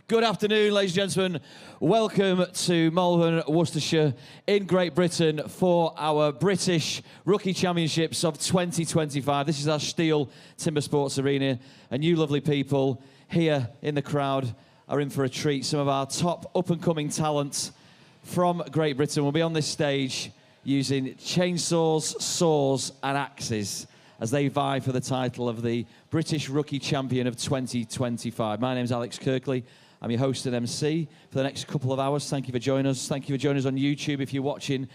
Good afternoon, ladies and gentlemen. Welcome to Malvern, Worcestershire in Great Britain for our British Rookie Championships of 2025. This is our STIHL Timbersports Arena, and you lovely people here in the crowd are in for a treat. Some of our top up-and-coming talent from Great Britain will be on this stage using chainsaws, saws and axes as they vie for the title of the British Rookie Champion of 2025. My name's Alex Kirkley. I'm your host and MC for the next couple of hours. Thank you for joining us. Thank you for joining us on YouTube if you're watching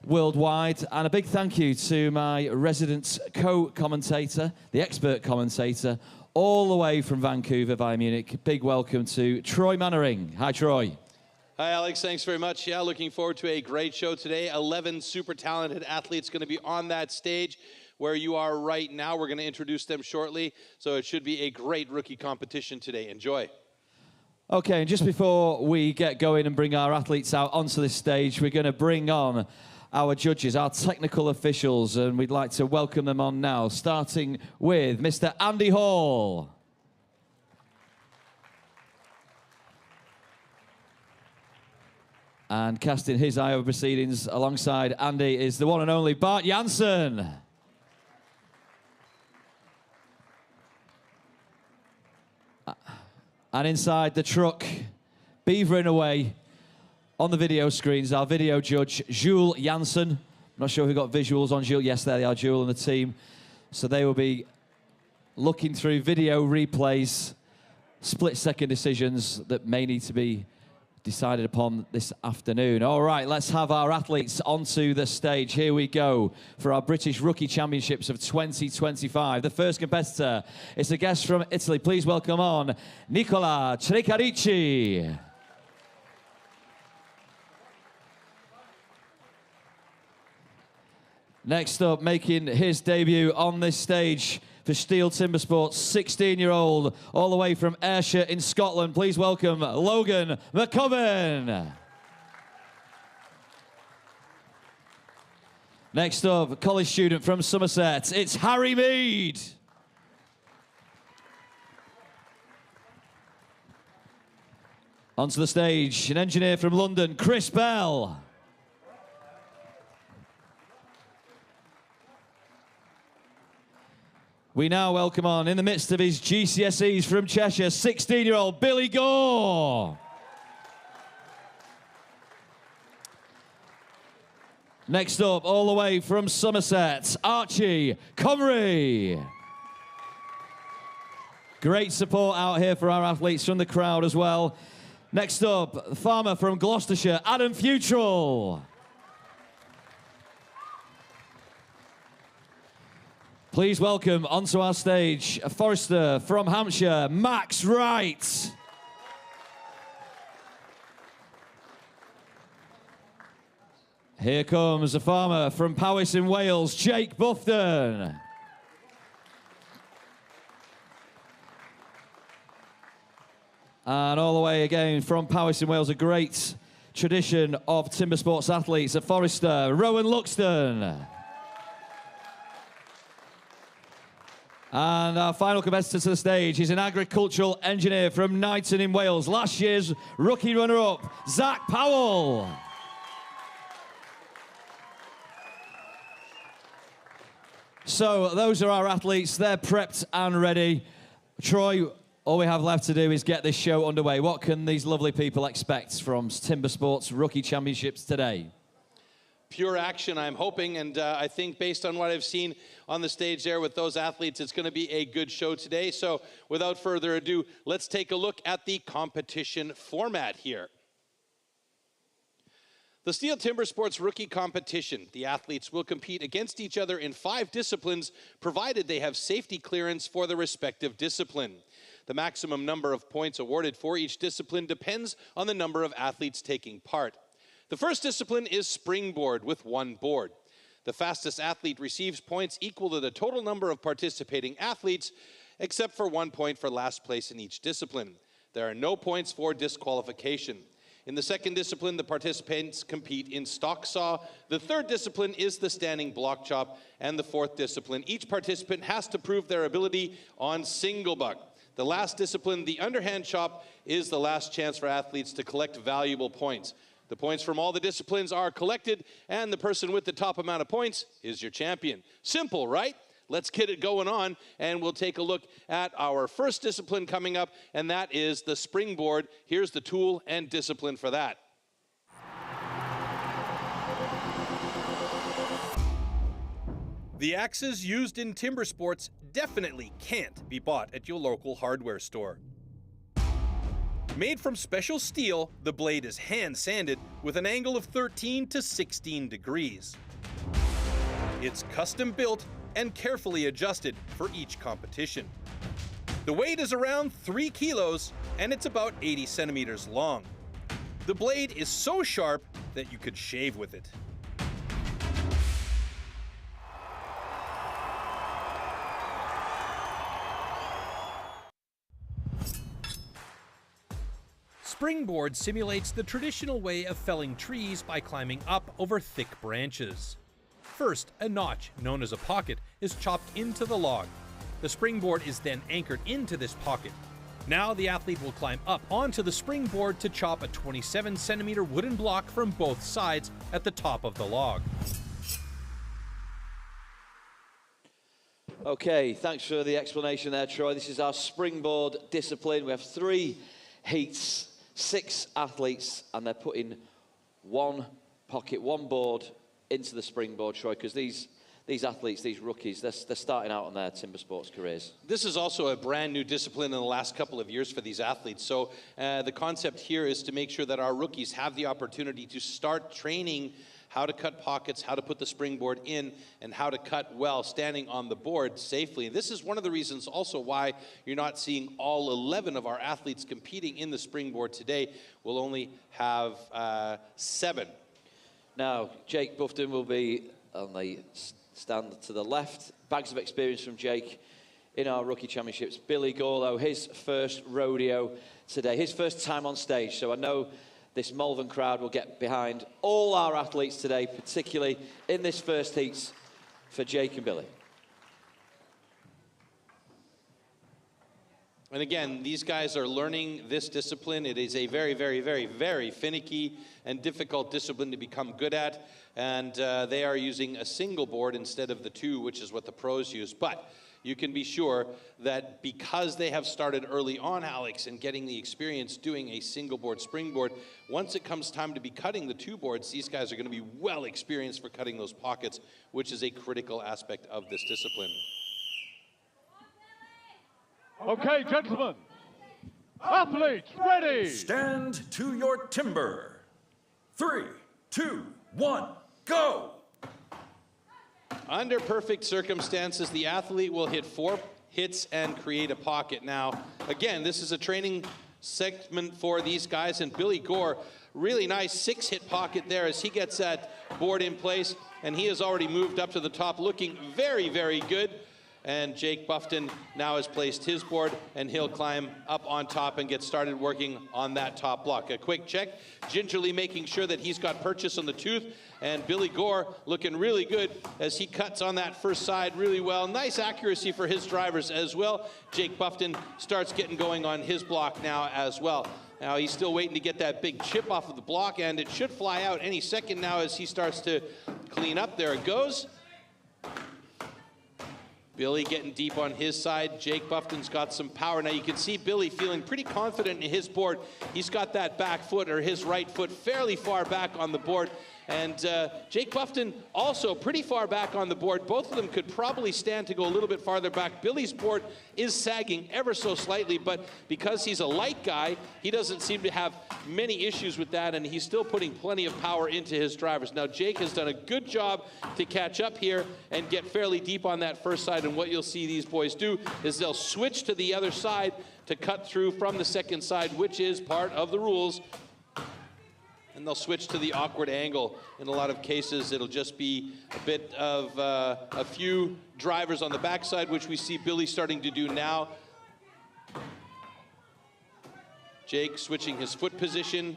worldwide. And a big thank you to my resident co-commentator, the expert commentator, all the way from Vancouver via Munich. Big welcome to Troy Mannering. Hi, Troy. Hi, Alex. Thanks very much. Yeah, looking forward to a great show today. 11 super talented athletes going to be on that stage where you are right now. We're going to introduce them shortly. So it should be a great rookie competition today. Enjoy. Okay, and just before we get going and bring our athletes out onto this stage, we're going to bring on our judges, our technical officials, and we'd like to welcome them on now, starting with Mr. Andy Hall. And casting his eye over proceedings alongside Andy is the one and only Bart Janssen. And inside the truck, beavering away on the video screens, our video judge, Jules Janssen. I'm not sure if we've got visuals on Jules. Yes, there they are, Jules and the team. So they will be looking through video replays, split-second decisions that may need to be decided upon this afternoon. All right, let's have our athletes onto the stage. Here we go for our British Rookie Championships of 2025. The first competitor is a guest from Italy. Please welcome on Nicola Trecarici. Next up, making his debut on this stage for STIHL Timbersports, 16-year-old, all the way from Ayrshire in Scotland. Please welcome Logan McCubbin. Next up, college student from Somerset, it's Harry Mead. Onto the stage, an engineer from London, Chris Bell. We now welcome on, in the midst of his GCSEs from Cheshire, 16-year-old Billy Gore. Next up, all the way from Somerset, Archie Comrie. Great support out here for our athletes from the crowd as well. Next up, the farmer from Gloucestershire, Adam Futrell. Please welcome onto our stage a forester from Hampshire, Max Wright. Here comes a farmer from Powys in Wales, Jake Bufton. And all the way again from Powys in Wales, a great tradition of timber sports athletes, a forester, Rowan Luxton. And our final competitor to the stage is an agricultural engineer from Knighton in Wales, last year's rookie runner-up, Zach Powell. So those are our athletes. They're prepped and ready. Troy, all we have left to do is get this show underway. What can these lovely people expect from Timber Sports Rookie Championships today? Pure action, I'm hoping, and I think based on what I've seen on the stage there with those athletes, it's going to be a good show today. So without further ado, let's take a look at the competition format here. The STIHL Timbersports Rookie Competition. The athletes will compete against each other in 5 disciplines, provided they have safety clearance for the respective discipline. The maximum number of points awarded for each discipline depends on the number of athletes taking part. The first discipline is Springboard with 1 board. The fastest athlete receives points equal to the total number of participating athletes, except for 1 point for last place in each discipline. There are no points for disqualification. In the second discipline, the participants compete in stock saw. The third discipline is the standing block chop. And the fourth discipline, each participant has to prove their ability on single buck. The last discipline, the underhand chop, is the last chance for athletes to collect valuable points. The points from all the disciplines are collected, and the person with the top amount of points is your champion. Simple, right? Let's get it going on, and we'll take a look at our first discipline coming up, and that is the springboard. Here's the tool and discipline for that. The axes used in timber sports definitely can't be bought at your local hardware store. Made from special steel, the blade is hand sanded with an angle of 13 to 16 degrees. It's custom built and carefully adjusted for each competition. The weight is around 3 kilos and it's about 80 centimeters long. The blade is so sharp that you could shave with it. Springboard simulates the traditional way of felling trees by climbing up over thick branches. First, a notch, known as a pocket, is chopped into the log. The springboard is then anchored into this pocket. Now the athlete will climb up onto the springboard to chop a 27-centimeter wooden block from both sides at the top of the log. Okay, thanks for the explanation there, Troy. This is our springboard discipline. We have 3 heats, 6 athletes, and they're putting one pocket, one board into the springboard, Troy, because these athletes, these rookies, they're starting out on their timber sports careers. This is also a brand new discipline in the last couple of years for these athletes. So the concept here is to make sure that our rookies have the opportunity to start training how to cut pockets, how to put the springboard in, and how to cut well standing on the board safely. And this is one of the reasons also why you're not seeing all 11 of our athletes competing in the springboard today. We'll only have 7. Now, Jake Buffton will be on the stand to the left. Bags of experience from Jake in our rookie championships. Billy Gore, though, his first rodeo today, his first time on stage. So I know this Malvern crowd will get behind all our athletes today, particularly in this first heats for Jake and Billy. And again, these guys are learning this discipline. It is a very, very, very, very finicky and difficult discipline to become good at. And they are using a single board instead of the 2, which is what the pros use. But you can be sure that because they have started early on, Alex, and getting the experience doing a single board springboard, once it comes time to be cutting the 2 boards, these guys are going to be well experienced for cutting those pockets, which is a critical aspect of this discipline. Okay, gentlemen, athletes ready. Stand to your timber. 3, 2, 1, go. Under perfect circumstances, the athlete will hit 4 hits and create a pocket. Now, again, this is a training segment for these guys, and Billy Gore, really nice 6-hit pocket there as he gets that board in place, and he has already moved up to the top, looking very, very good. And Jake Buffton now has placed his board, and he'll climb up on top and get started working on that top block. A quick check, gingerly making sure that he's got purchase on the tooth, and Billy Gore looking really good as he cuts on that first side really well. Nice accuracy for his drivers as well. Jake Buffton starts getting going on his block now as well. Now he's still waiting to get that big chip off of the block, and it should fly out any second now as he starts to clean up. There it goes. Billy getting deep on his side. Jake Buffton's got some power. Now you can see Billy feeling pretty confident in his board. He's got that back foot, or his right foot, fairly far back on the board. And Jake Buffton also pretty far back on the board. Both of them could probably stand to go a little bit farther back. Billy's board is sagging ever so slightly, but because he's a light guy, he doesn't seem to have many issues with that, and he's still putting plenty of power into his drivers. Now Jake has done a good job to catch up here and get fairly deep on that first side, and what you'll see these boys do is they'll switch to the other side to cut through from the second side, which is part of the rules. And they'll switch to the awkward angle. In a lot of cases, it'll just be a bit of a few drivers on the backside, which we see Billy starting to do now. Jake switching his foot position,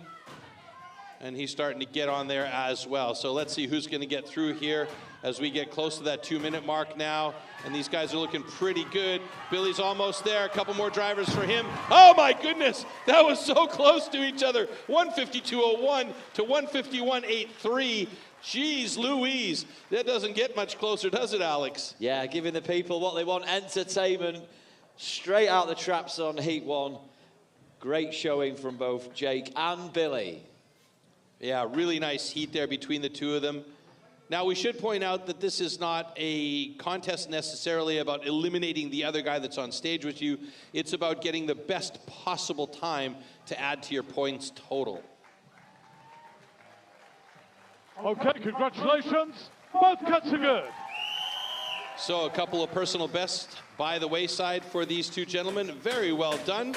and he's starting to get on there as well. So let's see who's going to get through here. as we get close to that 2-minute mark now. And these guys are looking pretty good. Billy's almost there. A couple more drivers for him. Oh my goodness, that was so close to each other. 152.01 to 151.83. Jeez Louise, that doesn't get much closer, does it, Alex? Yeah, giving the people what they want, entertainment. Straight out the traps on heat 1. Great showing from both Jake and Billy. Yeah, really nice heat there between the two of them. Now, we should point out that this is not a contest necessarily about eliminating the other guy that's on stage with you. It's about getting the best possible time to add to your points total. Okay, congratulations. Both cuts are good. So a couple of personal bests by the wayside for these two gentlemen. Very well done.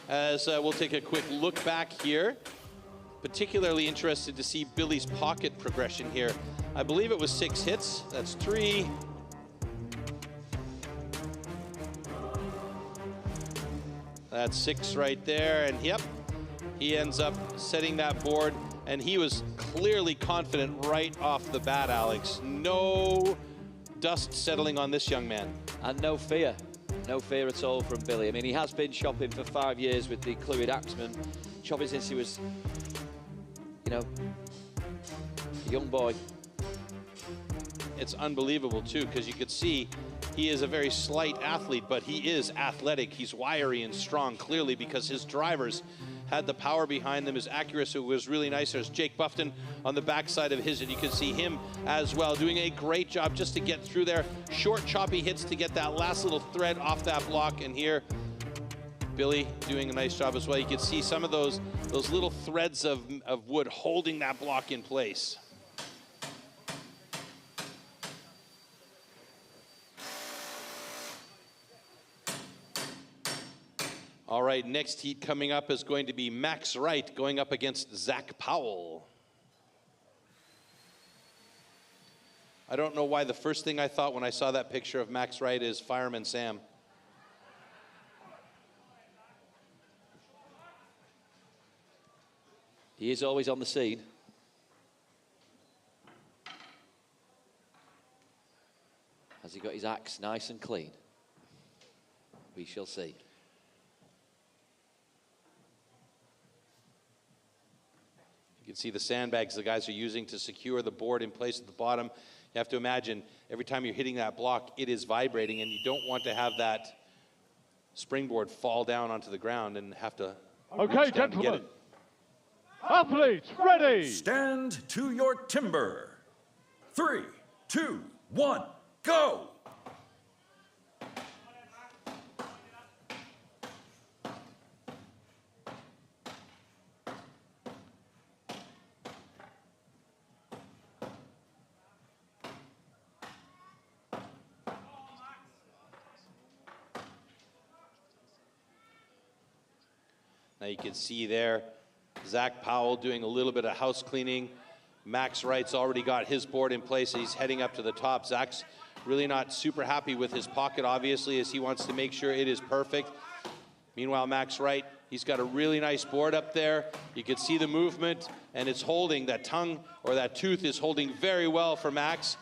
As we'll take a quick look back here. Particularly interested to see Billy's pocket progression here. I believe it was 6 hits. That's 3. That's 6 right there. And yep, he ends up setting that board. And he was clearly confident right off the bat, Alex. No dust settling on this young man. And no fear. No fear at all from Billy. I mean, he has been chopping for 5 years with the Clwyd Axeman. Chopping since he was, you know, a young boy. It's unbelievable, too, because you could see he is a very slight athlete, but he is athletic. He's wiry and strong, clearly, because his drivers had the power behind them. His accuracy was really nice. There's Jake Buffton on the backside of his, and you can see him as well doing a great job just to get through there. Short, choppy hits to get that last little thread off that block, and here Billy doing a nice job as well. You can see some of those little threads of wood holding that block in place. All right, next heat coming up is going to be Max Wright going up against Zach Powell. I don't know why the first thing I thought when I saw that picture of Max Wright is Fireman Sam. He is always on the scene. Has he got his axe nice and clean? We shall see. You can see the sandbags the guys are using to secure the board in place at the bottom. You have to imagine every time you're hitting that block, it is vibrating, and you don't want to have that springboard fall down onto the ground and have to Okay, gentlemen. Athletes, ready. Stand to your timber. 3, 2, 1, go! Now you can see there, Zach Powell doing a little bit of house cleaning. Max Wright's already got his board in place. He's heading up to the top. Zach's really not super happy with his pocket, obviously, as he wants to make sure it is perfect. Meanwhile, Max Wright, he's got a really nice board up there. You can see the movement, and it's holding. That tongue or that tooth is holding very well for Max.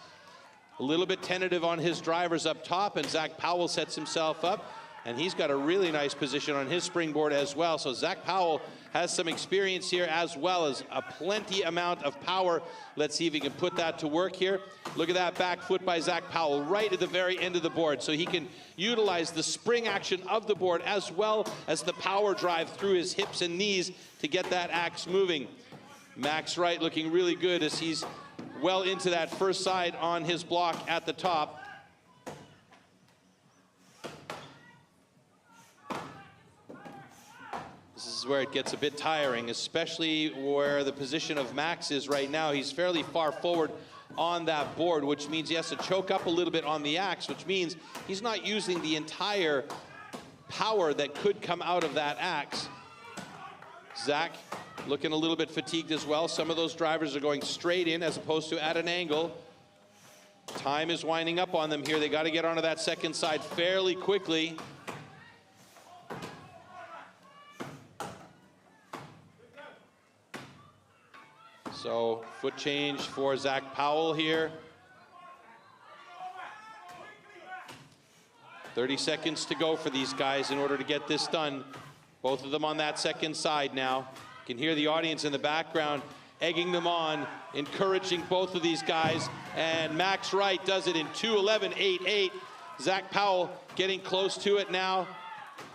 A little bit tentative on his drivers up top, and Zach Powell sets himself up. And he's got a really nice position on his springboard as well. So Zach Powell has some experience here as well as a plenty amount of power. Let's see if he can put that to work here. Look at that back foot by Zach Powell right at the very end of the board. So he can utilize the spring action of the board as well as the power drive through his hips and knees to get that axe moving. Max Wright looking really good as he's well into that first side on his block at the top. This is where it gets a bit tiring, especially where the position of Max is right now. He's fairly far forward on that board, which means he has to choke up a little bit on the axe, which means he's not using the entire power that could come out of that axe. Zach looking a little bit fatigued as well. Some of those drivers are going straight in as opposed to at an angle. Time is winding up on them here. They got to get onto that second side fairly quickly. So foot change for Zach Powell here. 30 seconds to go for these guys in order to get this done. Both of them on that second side now. You can hear the audience in the background egging them on, encouraging both of these guys. And Max Wright does it in 2:11.88. Zach Powell getting close to it now.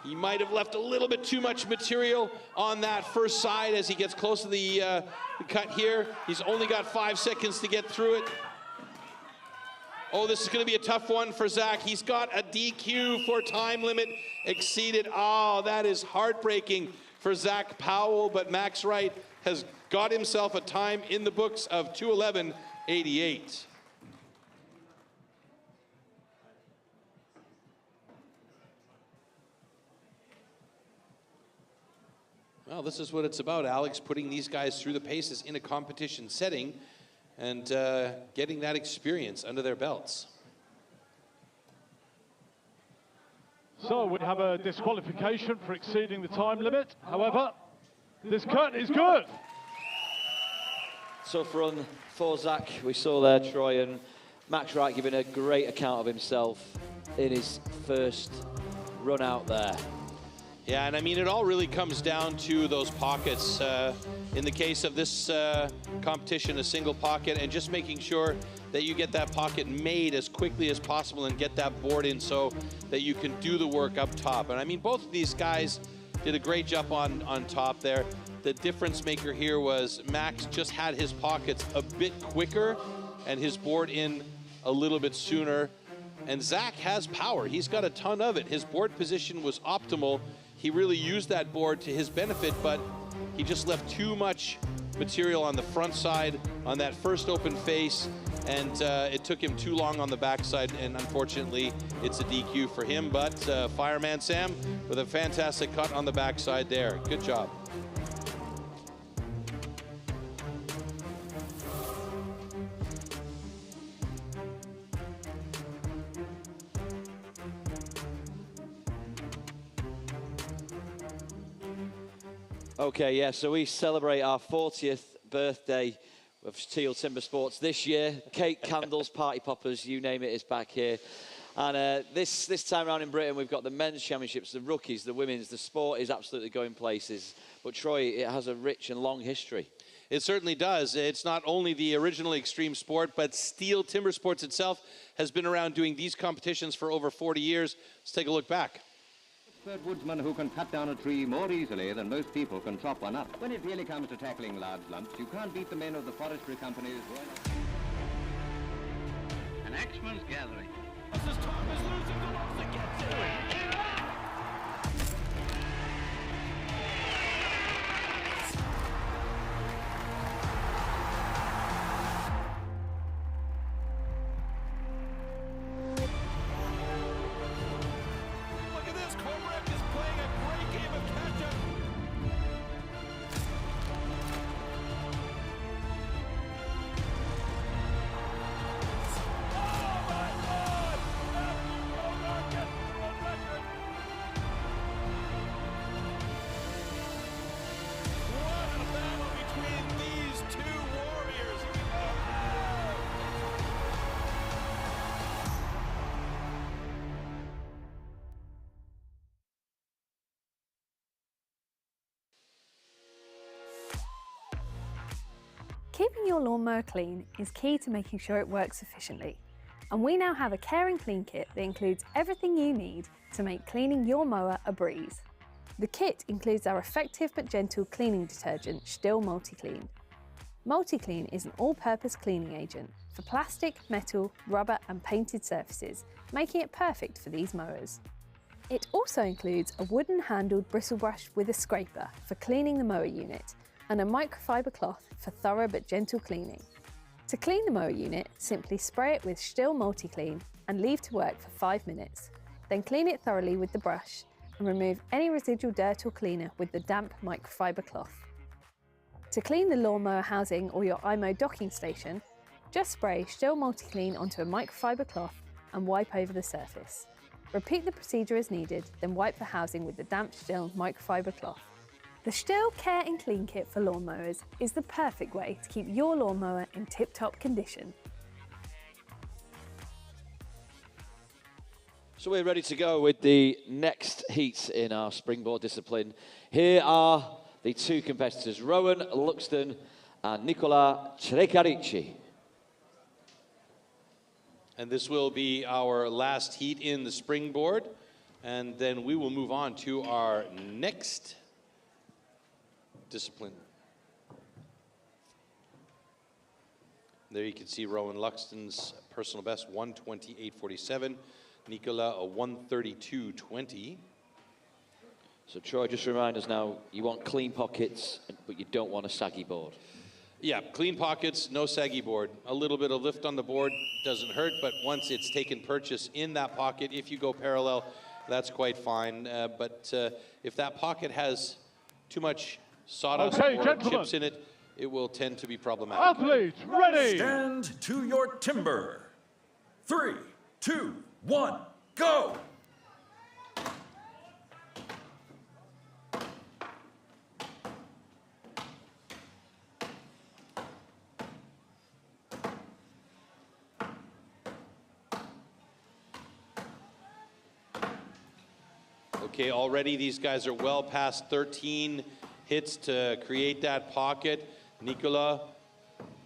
He might have left a little bit too much material on that first side as he gets close to the cut here. He's only got 5 seconds to get through it. Oh, this is going to be a tough one for Zach. He's got a DQ for time limit exceeded. Oh, that is heartbreaking for Zach Powell, but Max Wright has got himself a time in the books of 2:11.88. Well, this is what it's about, Alex, putting these guys through the paces in a competition setting and getting that experience under their belts. So we have a disqualification for exceeding the time limit. However, this cut is good. Tough run for Zach. We saw there Troy and Max Wright giving a great account of himself in his first run out there. Yeah, and I mean, it all really comes down to those pockets. In the case of this competition, a single pocket, and just making sure that you get that pocket made as quickly as possible and get that board in so that you can do the work up top. And I mean, both of these guys did a great job on top there. The difference maker here was Max just had his pockets a bit quicker and his board in a little bit sooner. And Zach has power. He's got a ton of it. His board position was optimal. He really used that board to his benefit, but he just left too much material on the front side on that first open face, and it took him too long on the backside, and unfortunately, it's a DQ for him. But Fireman Sam with a fantastic cut on the backside there. Good job. Okay, yeah, so we celebrate our 40th birthday of STIHL Timbersports this year. Cake, candles, party poppers, you name it, is back here. And this time around in Britain, we've got the men's championships, the rookies, the women's. The sport is absolutely going places. But Troy, it has a rich and long history. It certainly does. It's not only the original extreme sport, but STIHL Timbersports itself has been around doing these competitions for over 40 years. Let's take a look back. Expert woodsman who can cut down a tree more easily than most people can chop one up. When it really comes to tackling large lumps, you can't beat the men of the forestry companies. An axeman's gathering. This is Thomas losing the ones that get to it. Keeping your lawnmower clean is key to making sure it works efficiently. And we now have a Care and Clean kit that includes everything you need to make cleaning your mower a breeze. The kit includes our effective but gentle cleaning detergent, STIHL MultiClean. MultiClean is an all-purpose cleaning agent for plastic, metal, rubber and painted surfaces, making it perfect for these mowers. It also includes a wooden handled bristle brush with a scraper for cleaning the mower unit and a microfiber cloth for thorough but gentle cleaning. To clean the mower unit, simply spray it with STIHL MultiClean and leave to work for 5 minutes. Then clean it thoroughly with the brush and remove any residual dirt or cleaner with the damp microfiber cloth. To clean the lawnmower housing or your IMO docking station, just spray STIHL MultiClean onto a microfiber cloth and wipe over the surface. Repeat the procedure as needed, then wipe the housing with the damp STIHL microfiber cloth. The STIHL Care and Clean kit for lawnmowers is the perfect way to keep your lawnmower in tip-top condition. So we're ready to go with the next heat in our springboard discipline. Here are the two competitors, Rowan Luxton and Nicola Crecarici. And this will be our last heat in the springboard. And then we will move on to our next discipline. There you can see Rowan Luxton's personal best, 128.47. Nicola, a 132.20. So Troy, just remind us now, you want clean pockets, but you don't want a saggy board. Yeah, clean pockets, no saggy board. A little bit of lift on the board doesn't hurt, but once it's taken purchase in that pocket, if you go parallel, that's quite fine. But if that pocket has too much sawdust or chips in it, it will tend to be problematic. Athletes, ready! Stand to your timber. 3, 2, 1, go! Okay, already these guys are well past 13 hits to create that pocket. Nicola,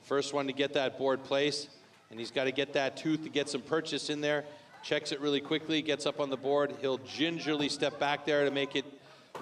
first one to get that board placed, and he's got to get that tooth to get some purchase in there. Checks it really quickly, gets up on the board. He'll gingerly step back there to make it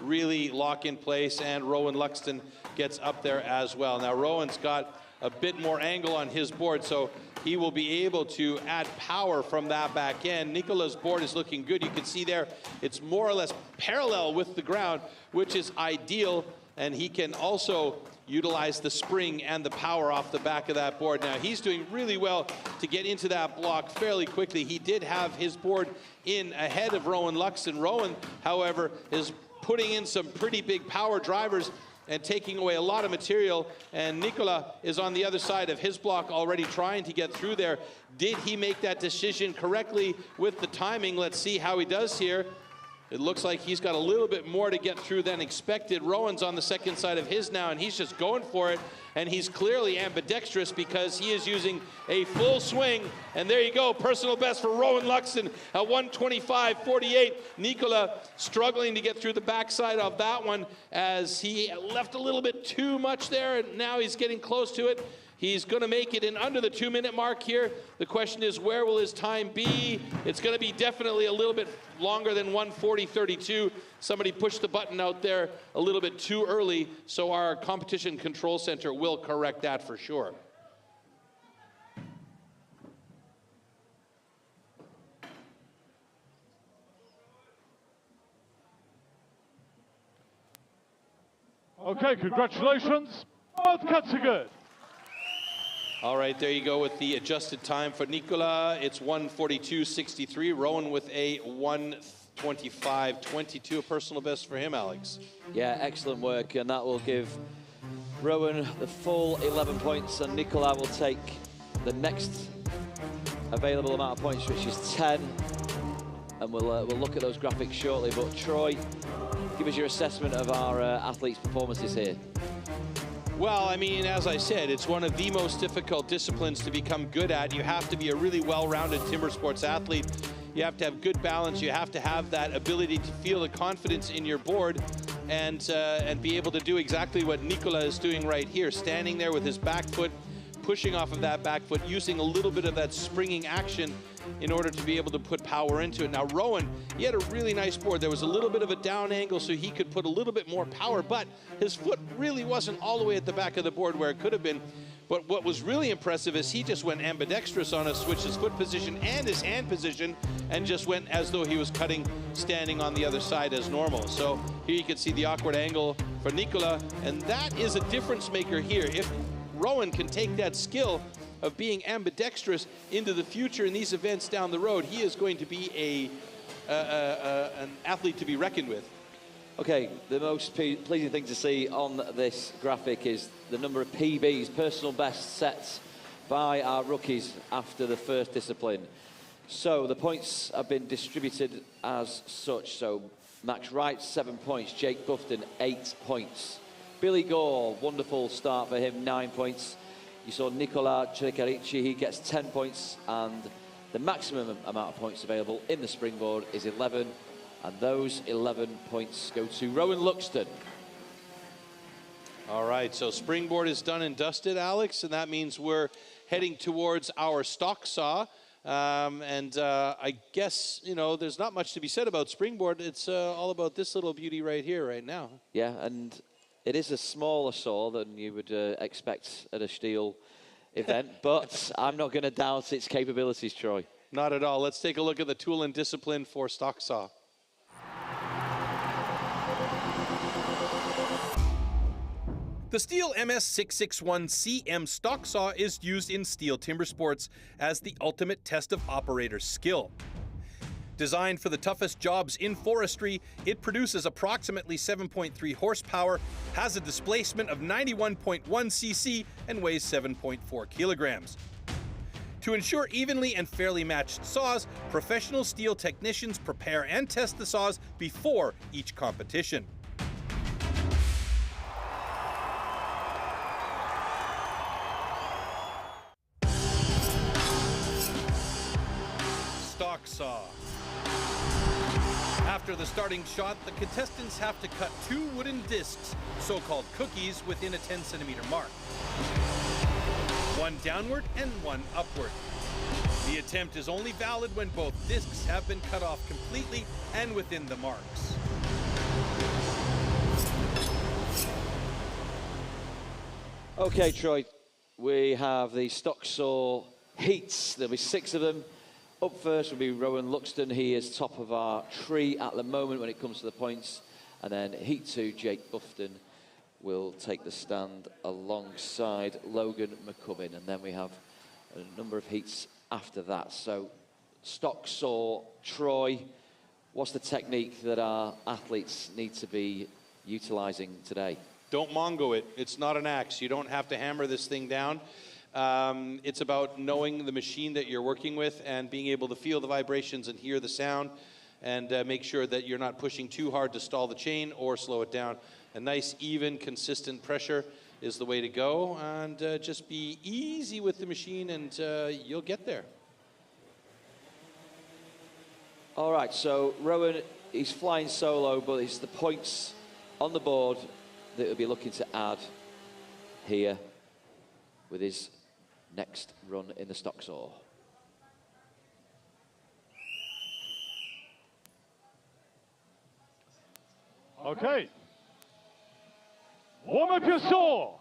really lock in place, and Rowan Luxton gets up there as well. Now Rowan's got a bit more angle on his board, so he will be able to add power from that back end. Nicola's board is looking good. You can see there, it's more or less parallel with the ground, which is ideal, and he can also utilize the spring and the power off the back of that board. Now he's doing really well to get into that block fairly quickly. He did have his board in ahead of Rowan Luxton. Rowan, however, is putting in some pretty big power drivers and taking away a lot of material, and Nicola is on the other side of his block already trying to get through there. Did he make that decision correctly with the timing? Let's see how he does here. It looks like he's got a little bit more to get through than expected. Rowan's on the second side of his now, and he's just going for it. And he's clearly ambidextrous because he is using a full swing. And there you go, personal best for Rowan Luxton at 125.48. Nicola struggling to get through the backside of that one as he left a little bit too much there, and now he's getting close to it. He's going to make it in under the 2-minute mark here. The question is, where will his time be? It's going to be definitely a little bit longer than 140.32. Somebody pushed the button out there a little bit too early, so our competition control center will correct that for sure. Okay, congratulations. Both cuts are good. All right, there you go with the adjusted time for Nicola. It's 142.63. Rowan with a 125.22, a personal best for him, Alex. Yeah, excellent work, and that will give Rowan the full 11 points, and Nicola will take the next available amount of points, which is 10. And we'll look at those graphics shortly. But Troy, give us your assessment of our athletes' performances here. Well, I mean, as I said, it's one of the most difficult disciplines to become good at. You have to be a really well-rounded timber sports athlete. You have to have good balance. You have to have that ability to feel the confidence in your board and be able to do exactly what Nicola is doing right here, standing there with his back foot, pushing off of that back foot, using a little bit of that springing action in order to be able to put power into it. Now, Rowan, he had a really nice board. There was a little bit of a down angle, so he could put a little bit more power, but his foot really wasn't all the way at the back of the board where it could have been. But what was really impressive is he just went ambidextrous on us, switched his foot position and his hand position, and just went as though he was cutting, standing on the other side as normal. So here you can see the awkward angle for Nicola, and that is a difference maker here. If Rowan can take that skill of being ambidextrous into the future in these events down the road, he is going to be an athlete to be reckoned with. Okay, the most pleasing thing to see on this graphic is the number of PBs, personal best sets by our rookies after the first discipline. So the points have been distributed as such. So Max Wright, 7 points. Jake Bufton, 8 points. Billy Gore, wonderful start for him, 9 points. You saw Nicola Crecarici, he gets 10 points, and The maximum amount of points available in the Springboard is 11, and those 11 points go to Rowan Luxton. All right, so Springboard is done and dusted, Alex, and that means we're heading towards our stock saw. I guess, you know, there's not much to be said about Springboard. It's all about this little beauty right here, right now. Yeah, and it is a smaller saw than you would expect at a STIHL event, but I'm not going to doubt its capabilities, Troy. Not at all. Let's take a look at the tool and discipline for stock saw. The STIHL MS661CM stock saw is used in STIHL Timbersports as the ultimate test of operator skill. Designed for the toughest jobs in forestry, it produces approximately 7.3 horsepower, has a displacement of 91.1 cc, and weighs 7.4 kilograms. To ensure evenly and fairly matched saws, professional STIHL technicians prepare and test the saws before each competition. Stock saw. After the starting shot, the contestants have to cut 2 wooden discs, so-called cookies, within a 10-centimeter mark. 1 downward and 1 upward. The attempt is only valid when both discs have been cut off completely and within the marks. Okay, Troy, we have the stock saw heats. There'll be 6 of them. Up first will be Rowan Luxton. He is top of our tree at the moment when it comes to the points. And then heat 2, Jake Bufton will take the stand alongside Logan McCubbin. And then we have a number of heats after that. So stock saw, Troy, what's the technique that our athletes need to be utilizing today? Don't Mongo it. It's not an axe. You don't have to hammer this thing down. It's about knowing the machine that you're working with and being able to feel the vibrations and hear the sound, and make sure that you're not pushing too hard to stall the chain or slow it down. A nice, even, consistent pressure is the way to go, and just be easy with the machine and you'll get there. All right, so Rowan, he's flying solo, but it's the points on the board that he'll be looking to add here with his next run in the stock saw. Okay. Warm up your saw.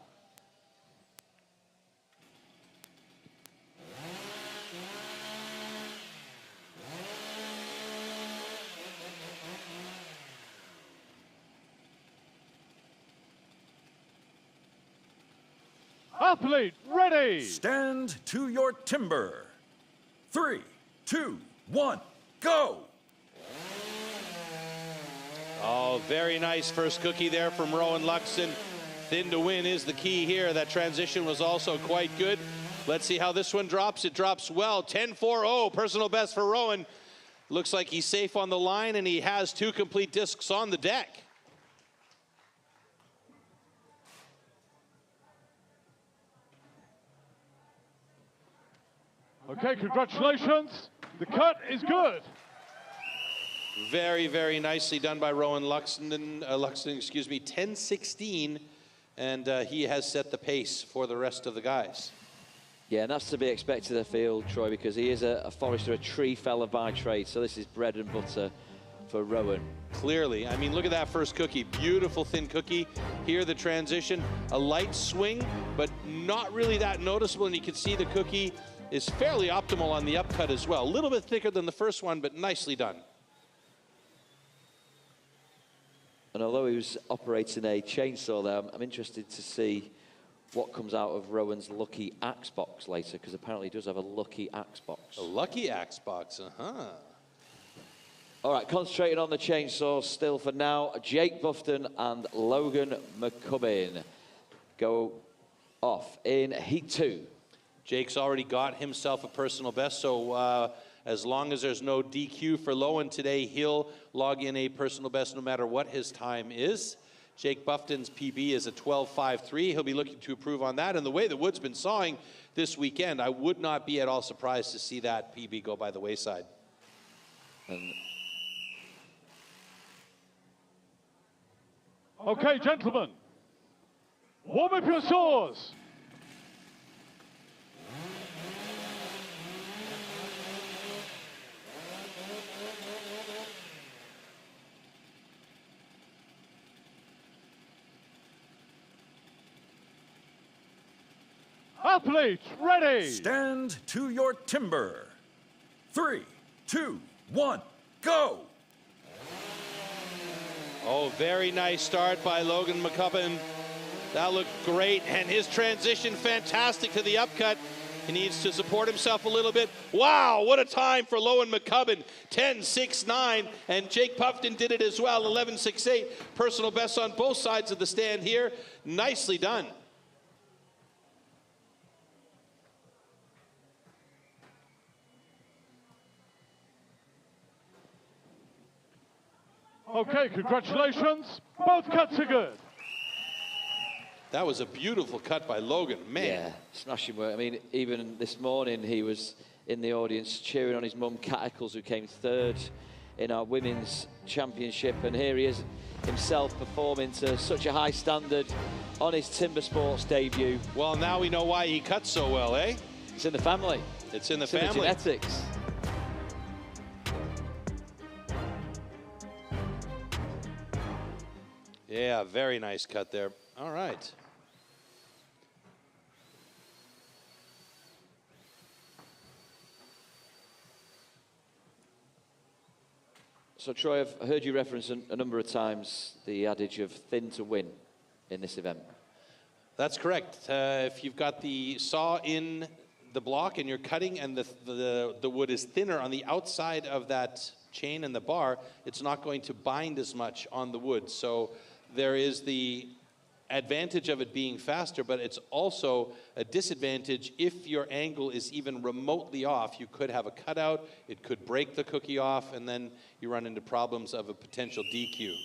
Athlete ready. Stand to your timber. 3, 2, 1, go! Oh, very nice first cookie there from Rowan Luxton. Thin to win is the key here. That transition was also quite good. Let's see how this one drops. It drops well. 10.40, personal best for Rowan. Looks like he's safe on the line, and he has 2 complete discs on the deck. Okay, congratulations. The cut is good. Very, very nicely done by Rowan Luxton. 10.16, and he has set the pace for the rest of the guys. Yeah, and that's to be expected, I feel, Troy, because he is a forester, a tree fella by trade, so this is bread and butter for Rowan. Clearly. I mean, look at that first cookie. Beautiful thin cookie. Here, the transition, a light swing, but not really that noticeable, and you can see the cookie is fairly optimal on the upcut as well. A little bit thicker than the first one, but nicely done. And although he was operating a chainsaw there, I'm interested to see what comes out of Rowan's lucky axe box later, because apparently he does have a lucky axe box. A lucky axe box, All right, concentrating on the chainsaw still for now. Jake Bufton and Logan McCubbin go off in heat 2. Jake's already got himself a personal best, so as long as there's no DQ for Lowen today, he'll log in a personal best no matter what his time is. Jake Buffton's PB is a 12.53. He'll be looking to improve on that. And the way the Wood's been sawing this weekend, I would not be at all surprised to see that PB go by the wayside. Okay, gentlemen, warm up your saws. Athletes, ready! Stand to your timber. 3, 2, 1, go! Oh, very nice start by Logan McCubbin. That looked great, and his transition fantastic to the upcut. He needs to support himself a little bit. Wow, what a time for Logan McCubbin. 10.69, and Jake Buffton did it as well, 11.68. Personal best on both sides of the stand here. Nicely done. Okay, congratulations. Both cuts are good. That was a beautiful cut by Logan, man. Yeah, smashing work. I mean, even this morning he was in the audience cheering on his mum, Kat Eccles, who came third in our women's championship. And here he is himself performing to such a high standard on his timber sports debut. Well, now we know why he cuts so well, eh? It's in the family. It's in the In family. the genetics. Yeah, very nice cut there. All right. So, Troy, I've heard you reference a number of times the adage of thin to win in this event. That's correct. If you've got the saw in the block and you're cutting and the wood is thinner on the outside of that chain and the bar, it's not going to bind as much on the wood. So there is the advantage of it being faster, but it's also a disadvantage if your angle is even remotely off. You could have a cutout, it could break the cookie off, and then you run into problems of a potential DQ. Okay,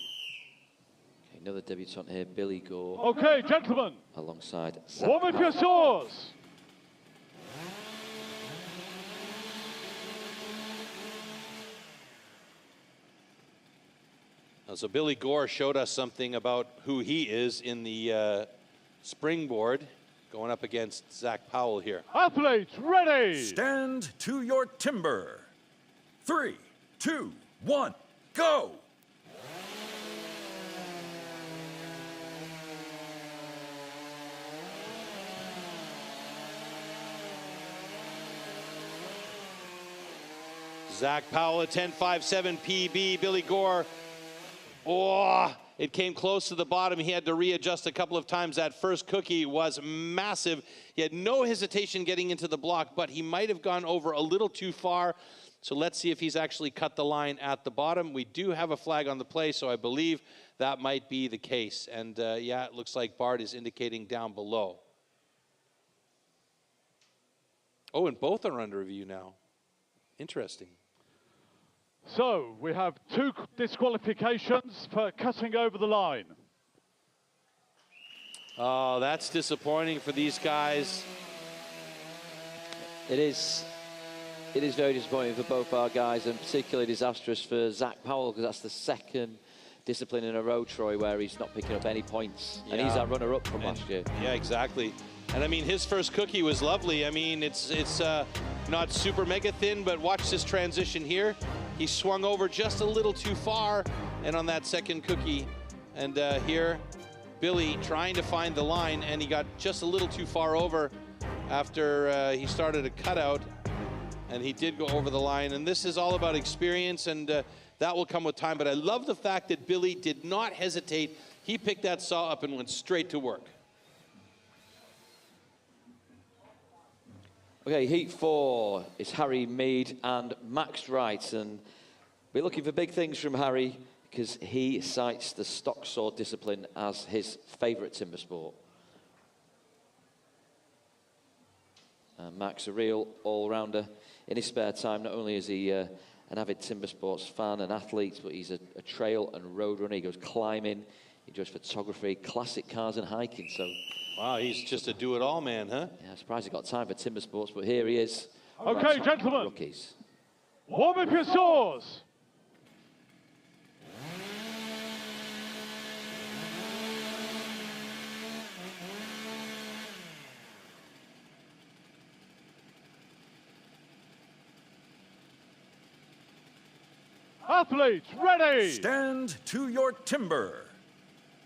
another debutant here, Billy Gore. Okay, gentlemen, Alongside Zach warm up your saws. So Billy Gore showed us something about who he is in the Springboard, going up against Zach Powell here. Athletes, ready! Stand to your timber. 3, 2, 1, go! Zach Powell at 10.57 PB. Billy Gore, oh, it came close to the bottom. He had to readjust a couple of times. That first cookie was massive. He had no hesitation getting into the block, but he might have gone over a little too far. So let's see if he's actually cut the line at the bottom. We do have a flag on the play, so I believe that might be the case. And yeah, it looks like Bart is indicating down below. Oh, and both are under review now. Interesting. So we have 2 disqualifications for cutting over the line. Oh, that's disappointing for these guys. It is very disappointing for both our guys, and particularly disastrous for Zach Powell, because that's the second discipline in a row, Troy, where he's not picking up any points. Yeah. And he's our runner-up from last year. Yeah, exactly. And I mean, his first cookie was lovely. I mean, it's not super mega thin, but watch this transition here. He swung over just a little too far, and on that second cookie, and here, Billy trying to find the line, and he got just a little too far over after he started a cutout, and he did go over the line. And this is all about experience, and that will come with time. But I love the fact that Billy did not hesitate. He picked that saw up and went straight to work. Okay, heat 4 is Harry Mead and Max Wright, and we're looking for big things from Harry because he cites the stock saw discipline as his favourite timber sport. Max, a real all-rounder in his spare time. Not only is he an avid timber sports fan and athlete, but he's a trail and road runner. He goes climbing, He enjoys photography, classic cars and hiking, so... Wow, he's just a do-it-all man, huh? Yeah, I'm surprised he got time for timber sports, but here he is. Okay, gentlemen. Rookies. Warm up your saws. Athletes, ready! Stand to your timber.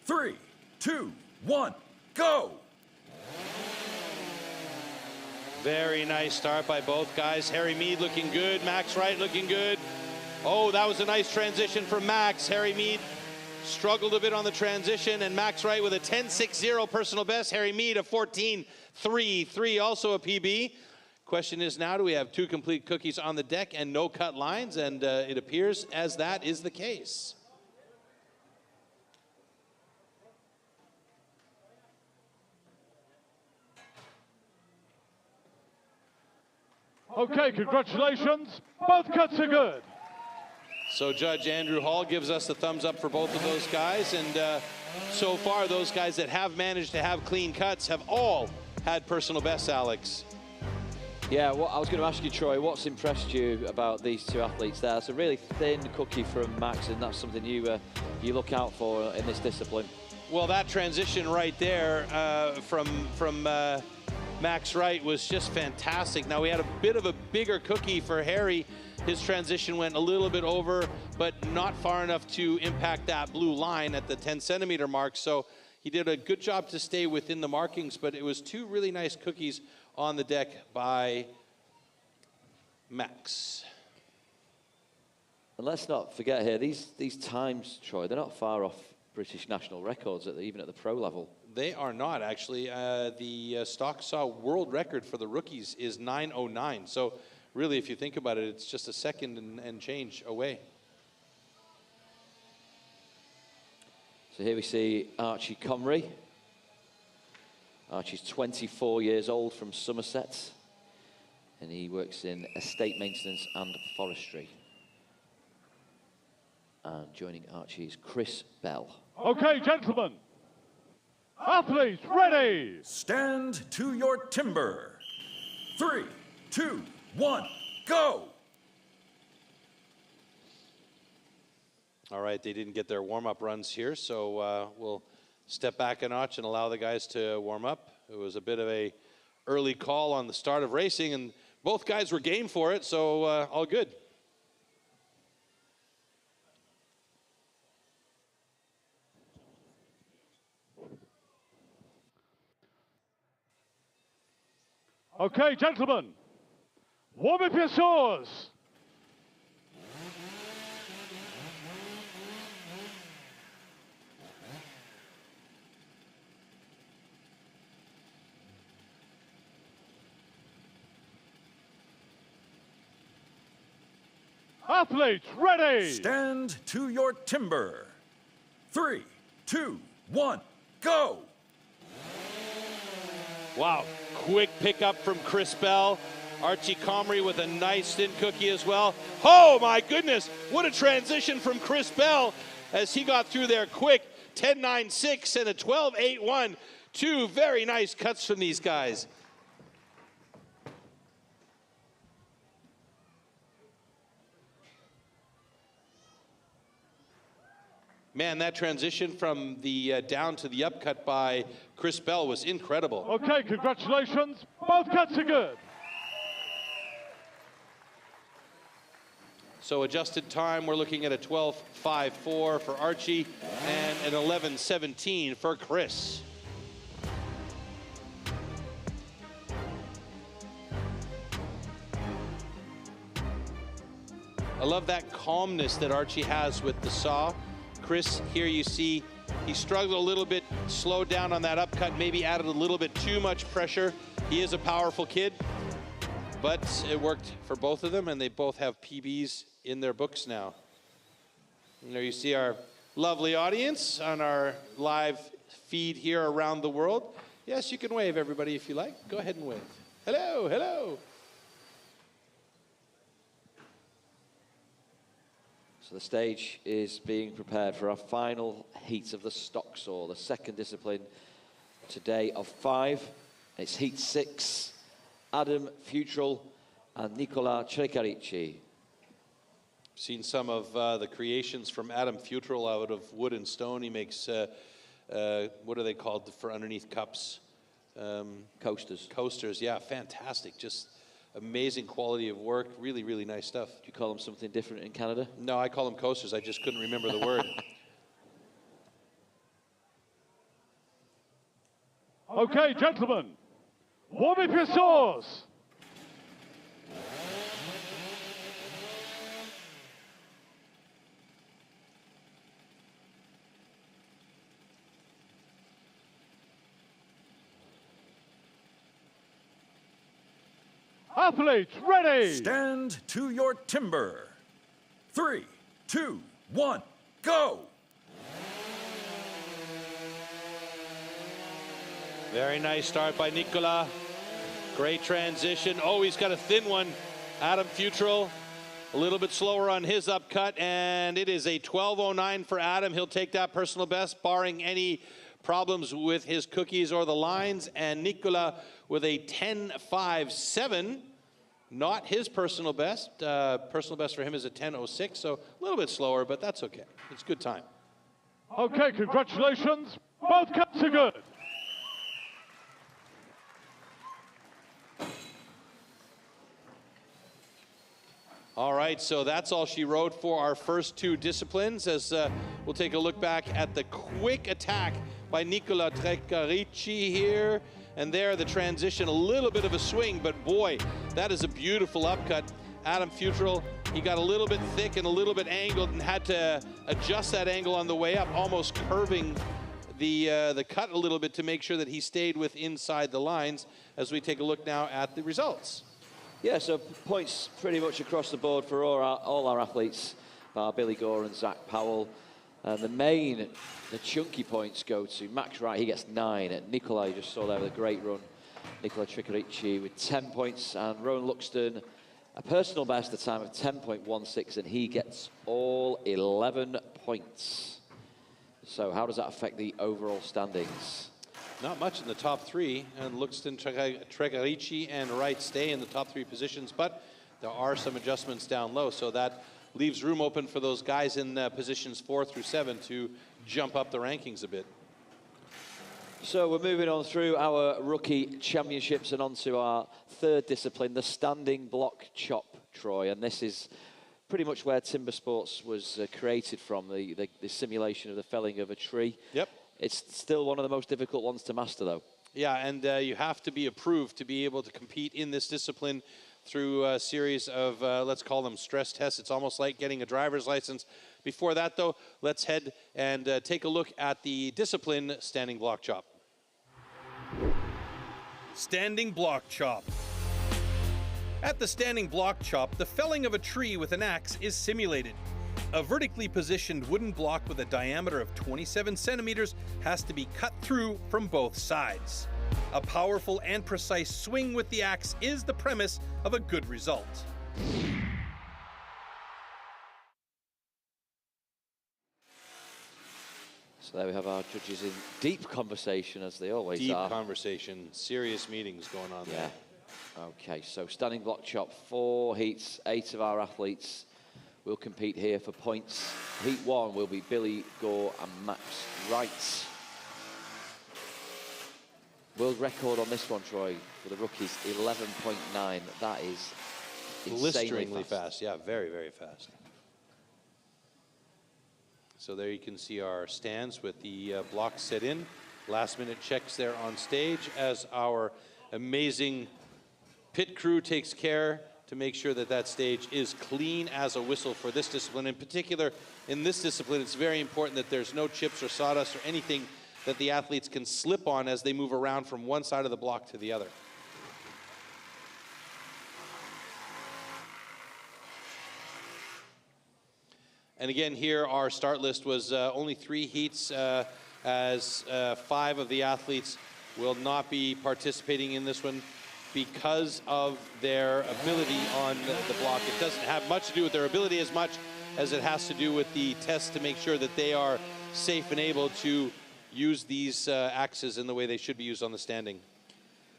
3, 2, 1, go! Very nice start by both guys. Harry Mead looking good. Max Wright looking good. Oh, that was a nice transition from Max. Harry Mead struggled a bit on the transition, and Max Wright with a 10.60 personal best. Harry Mead a 14.33, also a PB. Question is now, do we have 2 complete cookies on the deck and no cut lines? And it appears as that is the case. Okay, congratulations. Both cuts are good. So Judge Andrew Hall gives us the thumbs up for both of those guys. And so far, those guys that have managed to have clean cuts have all had personal bests, Alex. Yeah, well, I was going to ask you, Troy, what's impressed you about these 2 athletes there? It's a really thin cookie from Max, and that's something you look out for in this discipline. Well, that transition right there from Max Wright was just fantastic. Now, we had a bit of a bigger cookie for Harry. His transition went a little bit over, but not far enough to impact that blue line at the 10-centimeter mark. So he did a good job to stay within the markings, but it was 2 really nice cookies on the deck by Max. And let's not forget here, these times, Troy, they're not far off British national records, even at the pro level. They are not, actually. The stock saw world record for the rookies is 9:09. So really, if you think about it, it's just a second and change away. So here we see Archie Comrie. Archie's 24 years old from Somerset, and he works in estate maintenance and forestry. And joining Archie is Chris Bell. Okay, gentlemen. Athletes, ready! Stand to your timber. 3, 2, 1, go! All right, they didn't get their warm-up runs here, so we'll step back a notch and allow the guys to warm up. It was a bit of a early call on the start of racing, and both guys were game for it, so all good. Okay, gentlemen, warm up your saws. Athletes, ready! Stand to your timber. 3, 2, 1, go! Wow, quick pickup from Chris Bell. Archie Comrie with a nice thin cookie as well. Oh my goodness, what a transition from Chris Bell as he got through there quick. 10.96 and a 12.81. 2 very nice cuts from these guys. Man, that transition from the down to the upcut by Chris Bell was incredible. Okay, congratulations. Both cuts are good. So adjusted time, we're looking at a 12.54 for Archie and an 11.17 for Chris. I love that calmness that Archie has with the saw. Chris, here you see, he struggled a little bit, slowed down on that upcut, maybe added a little bit too much pressure. He is a powerful kid, but it worked for both of them, and they both have PBs in their books now. And there you see our lovely audience on our live feed here around the world. Yes, you can wave, everybody, if you like. Go ahead and wave. Hello, hello. So So the stage is being prepared for our final heat of the stock saw, the second discipline today of 5. It's heat 6. Adam Futrell and Nicola Trecarici. Seen some of the creations from Adam Futrell out of wood and stone. He makes, what are they called for underneath cups? Coasters. Coasters, yeah, fantastic. Just amazing quality of work. Really, really nice stuff. Do you call them something different in Canada? No, I call them coasters. I just couldn't remember the word. Okay, gentlemen, warm up your saws. Athletes, ready! Stand to your timber. 3, 2, 1, go! Very nice start by Nicola. Great transition. Oh, he's got a thin one. Adam Futrell, a little bit slower on his upcut, and it is a 12:09 for Adam. He'll take that personal best, barring any problems with his cookies or the lines. And Nicola with a 10:57. Not his personal best. Personal best for him is a 10:06, so a little bit slower, but that's okay. It's good time. Okay, congratulations. Both cuts are good. All right, so that's all she wrote for our first 2 disciplines, as we'll take a look back at the quick attack by Nicola Trecarici here. And there, the transition, a little bit of a swing, but boy, that is a beautiful upcut. Adam Futrell, he got a little bit thick and a little bit angled and had to adjust that angle on the way up, almost curving the cut a little bit to make sure that he stayed with inside the lines, as we take a look now at the results. Yeah, so points pretty much across the board for all our athletes, bar Billy Gore and Zach Powell. And the chunky points go to Max Wright, he gets 9. And Nicola, you just saw there with a great run. Nicola Trecarici with 10 points. And Rowan Luxton, a personal best, a time of 10.16, and he gets all 11 points. So how does that affect the overall standings? Not much in the top 3, and Luxton, Trecarici, and Wright stay in the top 3 positions, but there are some adjustments down low, so that leaves room open for those guys in positions 4 through 7 to jump up the rankings a bit. So we're moving on through our rookie championships and on to our third discipline, the standing block chop, Troy, and this is pretty much where timber sports was created from, the simulation of the felling of a tree. Yep. It's still one of the most difficult ones to master, though. Yeah, and you have to be approved to be able to compete in this discipline through a series of, let's call them stress tests. It's almost like getting a driver's license. Before that, though, let's head and take a look at the discipline standing block chop. Standing block chop. At the standing block chop, the felling of a tree with an axe is simulated. A vertically positioned wooden block with a diameter of 27 centimeters has to be cut through from both sides. A powerful and precise swing with the axe is the premise of a good result. So there we have our judges in deep conversation, as they always Deep are. conversation, serious meetings going on there. Okay, so standing block chop, 4 heats, 8 of our athletes will compete here for points. Heat 1 will be Billy Gore and Max Wright. World record on this one, Troy, for the rookies, 11.9. That is Blisteringly fast. Yeah, very, very fast. So there you can see our stands with the blocks set in. Last minute checks there on stage as our amazing pit crew takes care to make sure that that stage is clean as a whistle for this discipline. In particular, in this discipline, it's very important that there's no chips or sawdust or anything that the athletes can slip on as they move around from one side of the block to the other. And again, here our start list was only 3 heats, as 5 of the athletes will not be participating in this one because of their ability on the block. It doesn't have much to do with their ability as much as it has to do with the test to make sure that they are safe and able to use these axes in the way they should be used on the standing.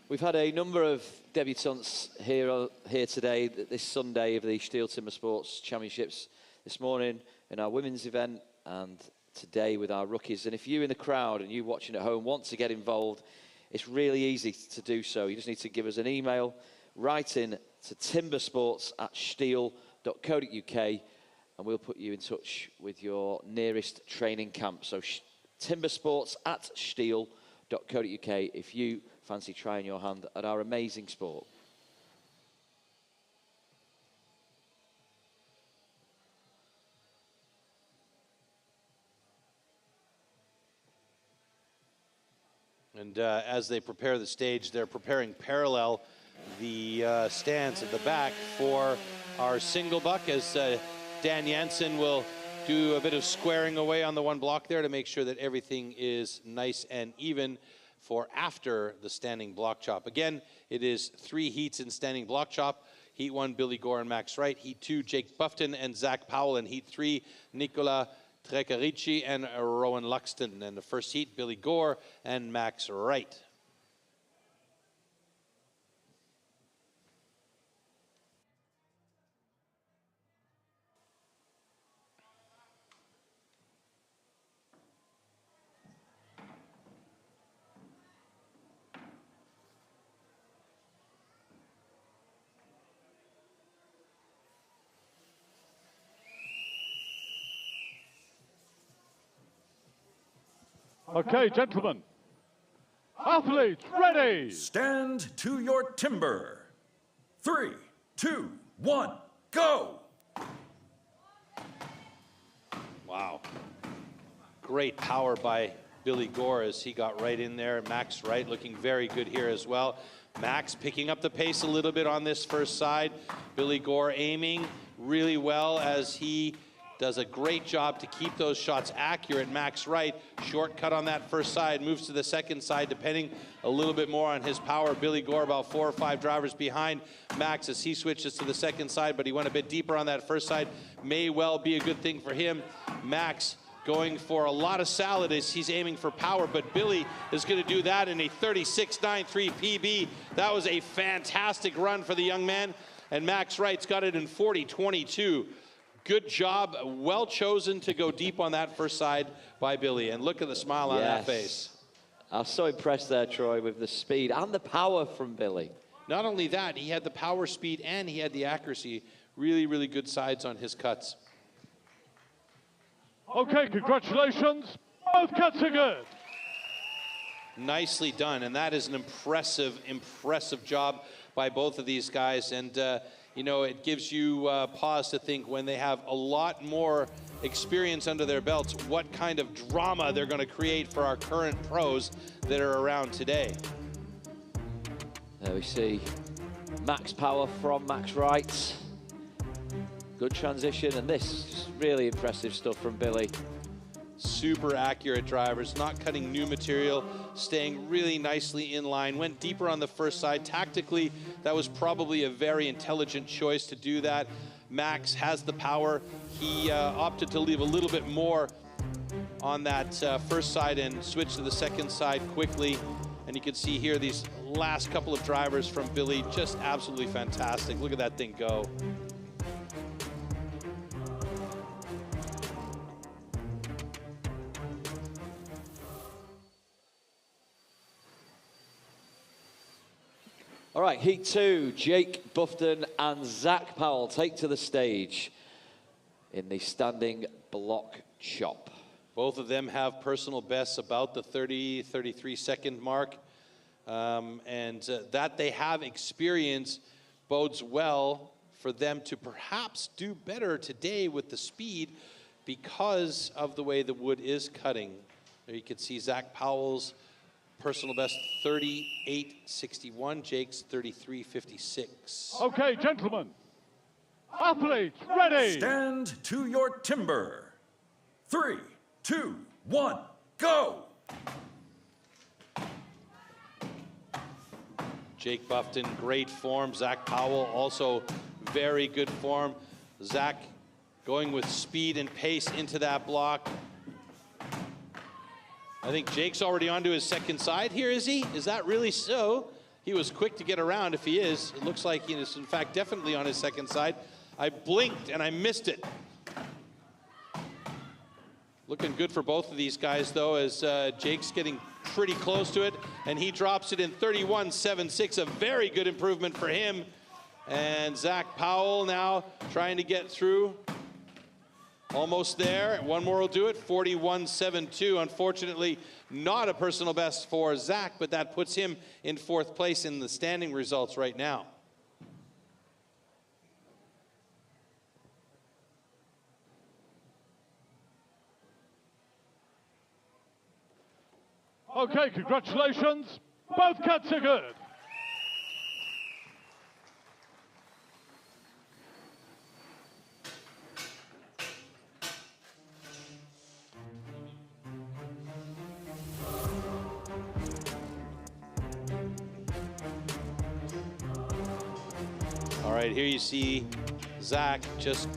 We've had a number of debutants here today, this Sunday of the STIHL Timbersports Championships, this morning in our women's event and today with our rookies. And if you in the crowd and you watching at home want to get involved, it's really easy to do so. You just need to give us an email, write in to timbersports@stihl.co.uk, and we'll put you in touch with your nearest training camp. So timbersports@stihl.co.uk if you fancy trying your hand at our amazing sport. And as they prepare the stage, they're preparing parallel the stands at the back for our single buck, as Dan Jansen will do a bit of squaring away on the one block there to make sure that everything is nice and even for after the standing block chop. Again, it is 3 heats in standing block chop. Heat 1, Billy Gore and Max Wright. Heat 2, Jake Buffton and Zach Powell. And Heat 3, Nicola Trecarici and Rowan Luxton. And the first heat, Billy Gore and Max Wright. Okay, gentlemen. Athletes, ready! Stand to your timber. 3, 2, 1, go! Wow. Great power by Billy Gore as he got right in there. Max Wright looking very good here as well. Max picking up the pace a little bit on this first side. Billy Gore aiming really well as he does a great job to keep those shots accurate. Max Wright, shortcut on that first side, moves to the second side, depending a little bit more on his power. Billy Gore about 4 or 5 drivers behind Max as he switches to the second side, but he went a bit deeper on that first side. May well be a good thing for him. Max going for a lot of salad as he's aiming for power, but Billy is going to do that in a 36.93 PB. That was a fantastic run for the young man, and Max Wright's got it in 40.22. Good job, well chosen to go deep on that first side by Billy. And look at the smile on that face. I was so impressed there, Troy, with the speed and the power from Billy. Not only that, he had the power, speed, and he had the accuracy. Really, really good sides on his cuts. Okay, congratulations. Both cuts are good. Nicely done, and that is an impressive, impressive job by both of these guys. And you know, it gives you pause to think when they have a lot more experience under their belts, what kind of drama they're going to create for our current pros that are around today. There we see max power from Max Wright. Good transition, and this is really impressive stuff from Billy. Super accurate drivers, not cutting new material, staying really nicely in line. Went deeper on the first side. Tactically, that was probably a very intelligent choice to do that. Max has the power. He opted to leave a little bit more on that first side and switch to the second side quickly. And you can see here these last couple of drivers from Billy, just absolutely fantastic. Look at that thing go. All right, Heat 2, Jake Buffton and Zach Powell take to the stage in the standing block chop. Both of them have personal bests about the 33 second mark. That they have experience bodes well for them to perhaps do better today with the speed because of the way the wood is cutting. There you can see Zach Powell's personal best 38.61, Jake's 33.56. Okay, gentlemen. Athletes, ready! Stand to your timber. 3, 2, 1, go! Jake Buffton, great form. Zach Powell, also very good form. Zach going with speed and pace into that block. I think Jake's already onto his second side here, is he? Is that really so? He was quick to get around. If he is, it looks like he is, in fact, definitely on his second side. I blinked and I missed it. Looking good for both of these guys, though, as Jake's getting pretty close to it, and he drops it in 31.76, a very good improvement for him. And Zach Powell now trying to get through. Almost there. One more will do it. 41.72. Unfortunately, not a personal best for Zach, but that puts him in 4th place in the standing results right now. Okay, congratulations. Both cats are good. All right, here you see Zach just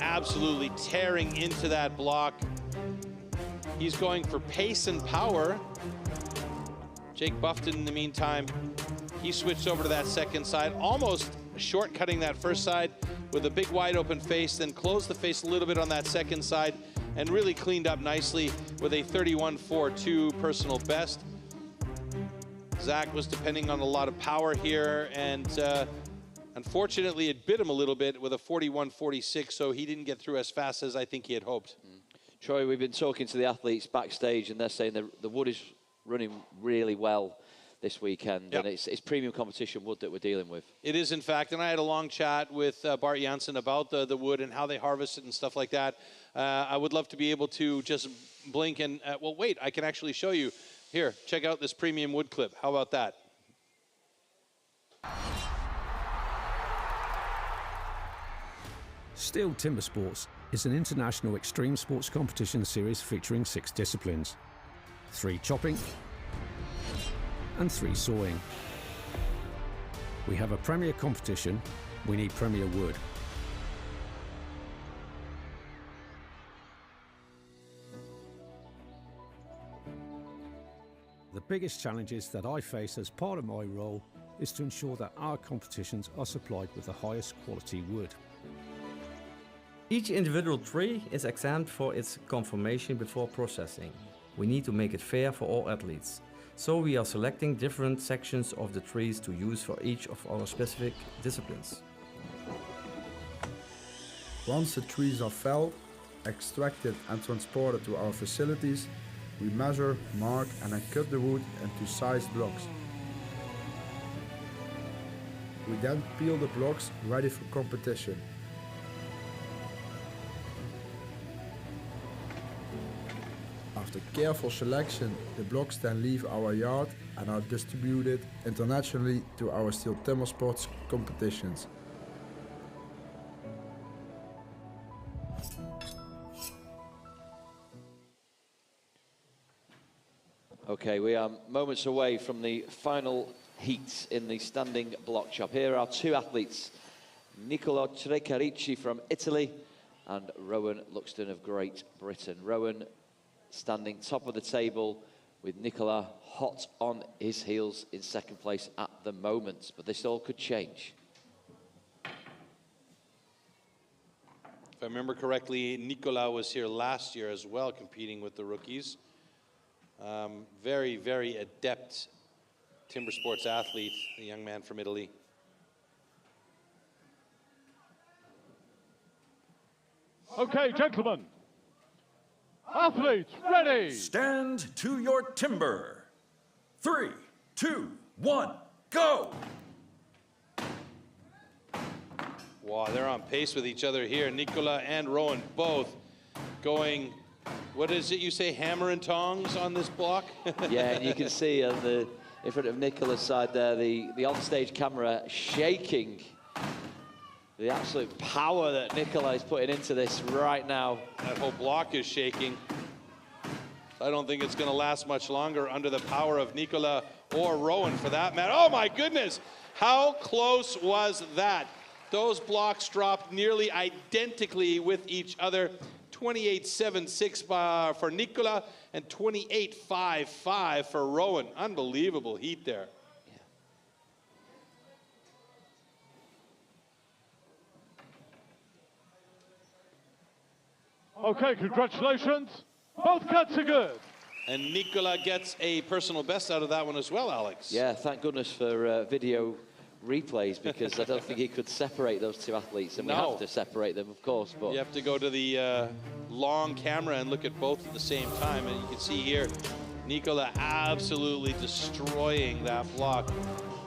absolutely tearing into that block. He's going for pace and power. Jake Buffton, in the meantime, he switched over to that second side, almost shortcutting that first side with a big wide open face, then closed the face a little bit on that second side and really cleaned up nicely with a 31.42 personal best. Zach was depending on a lot of power here, and unfortunately it bit him a little bit with a 41.46, so he didn't get through as fast as I think he had hoped. Troy, we've been talking to the athletes backstage, and they're saying the wood is running really well this weekend, Yep. and it's premium competition wood that we're dealing with. It is, in fact, and I had a long chat with Bart Janssen about the wood and how they harvest it and stuff like that. I would love to be able to just blink and, well, wait, I can actually show you. Here, check out this premium wood clip. How about that? STIHL Timbersports is an international extreme sports competition series featuring 6 disciplines: 3 chopping and 3 sawing. We have a premier competition, we need premier wood. The biggest challenges that I face as part of my role is to ensure that our competitions are supplied with the highest quality wood. Each individual tree is examined for its conformation before processing. We need to make it fair for all athletes. So we are selecting different sections of the trees to use for each of our specific disciplines. Once the trees are felled, extracted and transported to our facilities, we measure, mark and then cut the wood into sized blocks. We then peel the blocks ready for competition. After careful selection, the blocks then leave our yard and are distributed internationally to our STIHL Timbersports competitions. Okay, we are moments away from the final heats in the standing block chop. Here are 2 athletes, Nicola Trecarici from Italy and Rowan Luxton of Great Britain. Rowan standing top of the table with Nicola hot on his heels in second place at the moment, but this all could change. If I remember correctly, Nicola was here last year as well, competing with the rookies. Very, very adept timber sports athlete, the young man from Italy. Okay, gentlemen. Athletes, ready! Stand to your timber. 3, 2, 1, go! Wow, they're on pace with each other here. Nicola and Rowan both going, what is it you say, hammer and tongs on this block? Yeah, and you can see on the in front of Nicola's side there, the onstage camera shaking. The absolute power that Nicola is putting into this right now. That whole block is shaking. I don't think it's going to last much longer under the power of Nicola or Rowan for that matter. Oh my goodness, how close was that? Those blocks dropped nearly identically with each other. 28.76 for Nicola and 28.55 for Rowan. Unbelievable heat there. Okay, congratulations. Both cuts are good. And Nicola gets a personal best out of that one as well, Alex. Yeah, thank goodness for video replays, because I don't think he could separate those two athletes, and we have to separate them, of course. But you have to go to the long camera and look at both at the same time, and you can see here, Nicola absolutely destroying that block.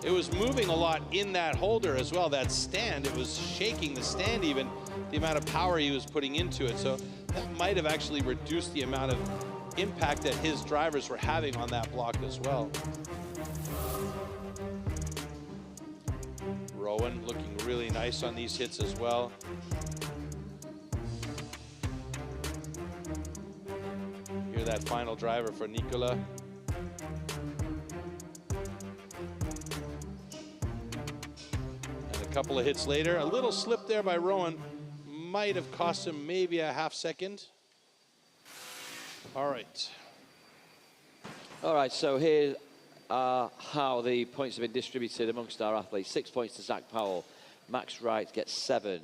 It was moving a lot in that holder as well, that stand. It was shaking the stand even, the amount of power he was putting into it. So that might have actually reduced the amount of impact that his drivers were having on that block as well. Rowan looking really nice on these hits as well. Hear that final driver for Nicola. And a couple of hits later, a little slip there by Rowan might have cost him maybe a half second. All right. All right, so here are how the points have been distributed amongst our athletes. 6 points to Zach Powell. Max Wright gets 7.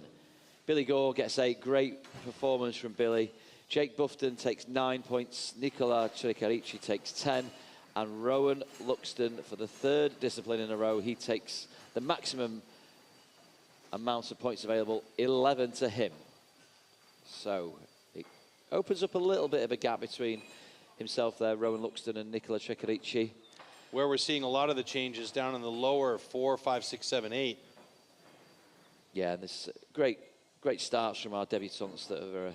Billy Gore gets 8. Great performance from Billy. Jake Bufton takes 9 points. Nicola Chiricarici takes 10. And Rowan Luxton, for the 3rd discipline in a row, he takes the maximum amount of points available, 11 to him. So it opens up a little bit of a gap between himself there, Rowan Luxton, and Nicola Chiricarici. Where we're seeing a lot of the changes down in the lower 4, 5, 6, 7, 8. Yeah, and this great starts from our debutants that are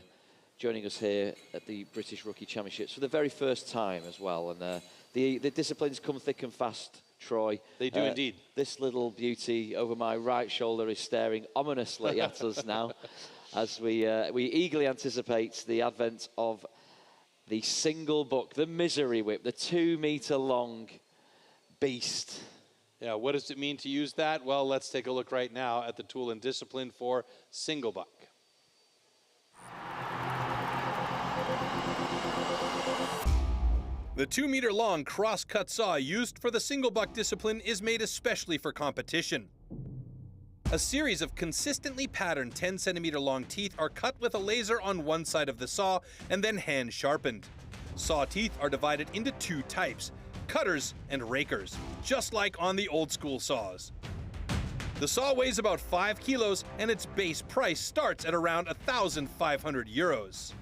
joining us here at the British Rookie Championships for the very first time as well. And the disciplines come thick and fast, Troy. They do indeed. This little beauty over my right shoulder is staring ominously at us now as we eagerly anticipate the advent of the single buck, the Misery Whip, the 2-meter long beast. Yeah, what does it mean to use that? Well, let's take a look right now at the tool and discipline for single buck. The 2-meter-long cross-cut saw used for the single buck discipline is made especially for competition. A series of consistently patterned 10-centimeter-long teeth are cut with a laser on one side of the saw and then hand-sharpened. Saw teeth are divided into 2 types, cutters and rakers, just like on the old-school saws. The saw weighs about 5 kilos and its base price starts at around 1,500 euros.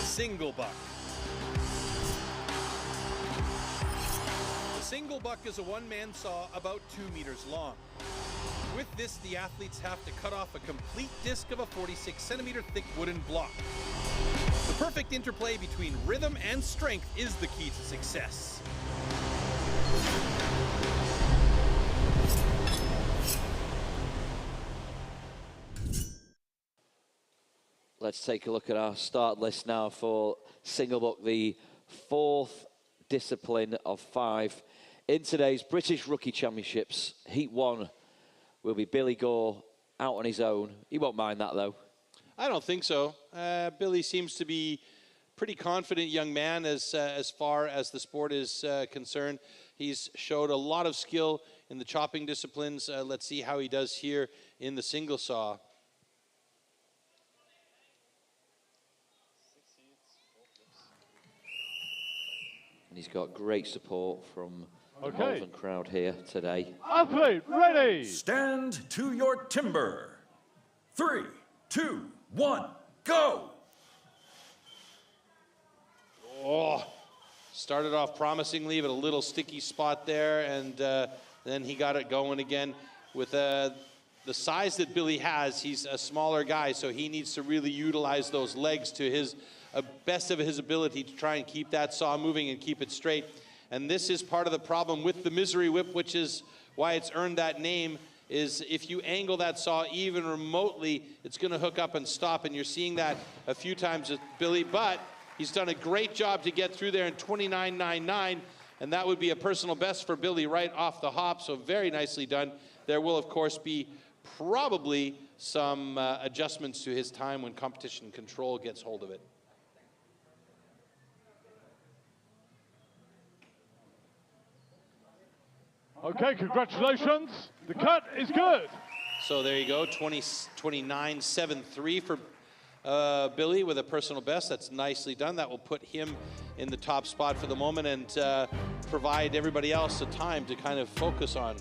Single buck. The single buck is a one-man saw about 2 meters long. With this, the athletes have to cut off a complete disc of a 46-centimeter thick wooden block. The perfect interplay between rhythm and strength is the key to success. Let's take a look at our start list now for single buck, the 4th discipline of 5 in today's British Rookie Championships. Heat 1 will be Billy Gore out on his own. He won't mind that, though. I don't think so. Billy seems to be pretty confident young man as far as the sport is concerned. He's showed a lot of skill in the chopping disciplines. Let's see how he does here in the single saw. And he's got great support from the Malvern crowd here today. Athlete, ready! Stand to your timber. 3, 2, 1, go! Oh, started off promisingly, but a little sticky spot there, and then he got it going again. With the size that Billy has, he's a smaller guy, so he needs to really utilize those legs to his best of his ability to try and keep that saw moving and keep it straight. And this is part of the problem with the Misery Whip, which is why it's earned that name, is if you angle that saw even remotely, it's going to hook up and stop, and you're seeing that a few times with Billy, but He's done a great job to get through there in 29.99, and that would be a personal best for Billy right off the hop, so very nicely done. There will, of course, be probably some adjustments to his time when competition control gets hold of it. Okay, congratulations. The cut is good. So there you go, 29.73 for Billy with a personal best. That's nicely done. That will put him in the top spot for the moment and provide everybody else a time to kind of focus on.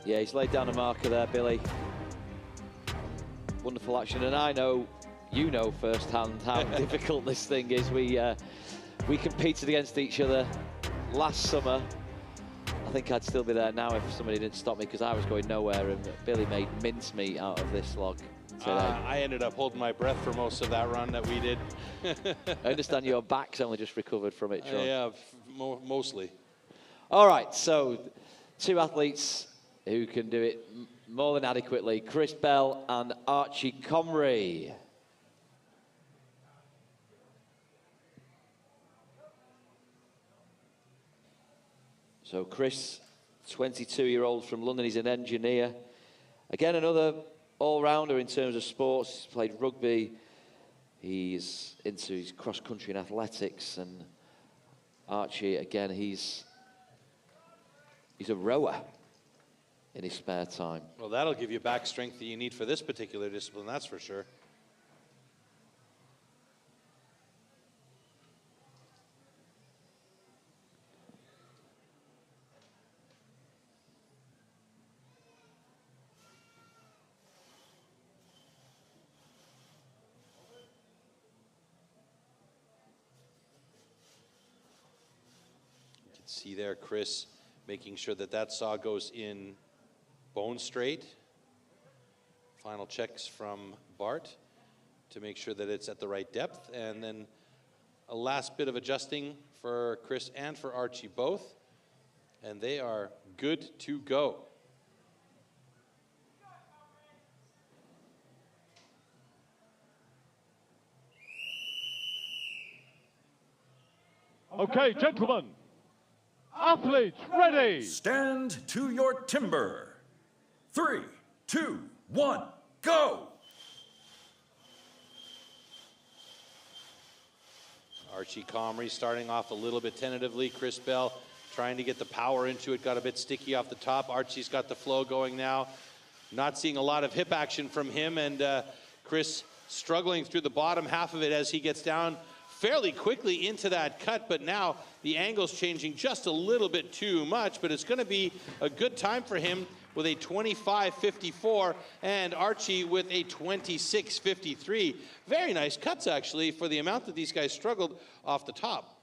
Yeah, he's laid down a marker there, Billy. Wonderful action, and I know, you know firsthand how difficult this thing is. We competed against each other last summer. I think I'd still be there now if somebody didn't stop me, because I was going nowhere, and Billy made mincemeat out of this log today. I ended up holding my breath for most of that run that we did. I understand your back's only just recovered from it, Sean. Yeah, mostly. All right, so two athletes who can do it more than adequately, Chris Bell and Archie Comrie. So Chris, 22-year-old from London, he's an engineer. Again, another all-rounder in terms of sports. He's played rugby, he's into his cross-country and athletics, and Archie, again, he's a rower in his spare time. Well, that'll give you back strength that you need for this particular discipline, that's for sure. See there, Chris making sure that that saw goes in bone straight. Final checks from Bart to make sure that it's at the right depth, and then a last bit of adjusting for Chris and for Archie both, and they are good to go. Okay, gentlemen. Athletes, ready! Stand to your timber. 3, 2, 1, go! Archie Comrie starting off a little bit tentatively. Chris Bell trying to get the power into it, got a bit sticky off the top. Archie's got the flow going now. Not seeing a lot of hip action from him, and Chris struggling through the bottom half of it as he gets down fairly quickly into that cut, but now the angle's changing just a little bit too much, but it's going to be a good time for him with a 25.54 and Archie with a 26.53. Very nice cuts, actually, for the amount that these guys struggled off the top.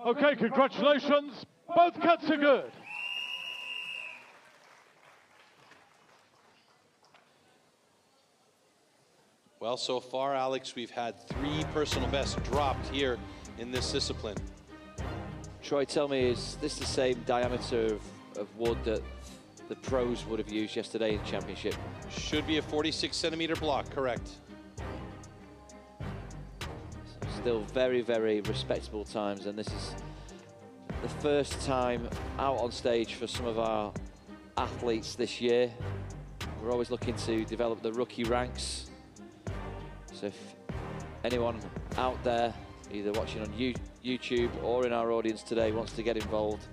Okay, congratulations. Both cuts are good. Well, so far, Alex, we've had 3 personal bests dropped here in this discipline. Troy, tell me, is this the same diameter of wood that the pros would have used yesterday in the championship? Should be a 46-centimeter block, correct. Still very, very respectable times, and this is the first time out on stage for some of our athletes this year. We're always looking to develop the rookie ranks. So if anyone out there, either watching on YouTube or in our audience today, wants to get involved,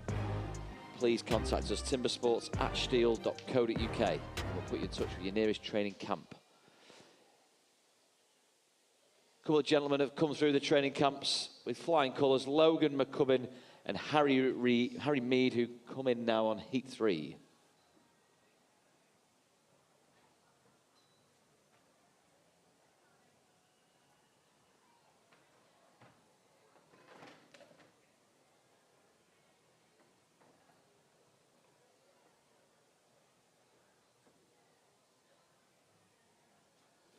please contact us, timbersports@stihl.co.uk. We'll put you in touch with your nearest training camp. A couple of gentlemen have come through the training camps with flying colours, Logan McCubbin and Harry Mead, who come in now on heat 3.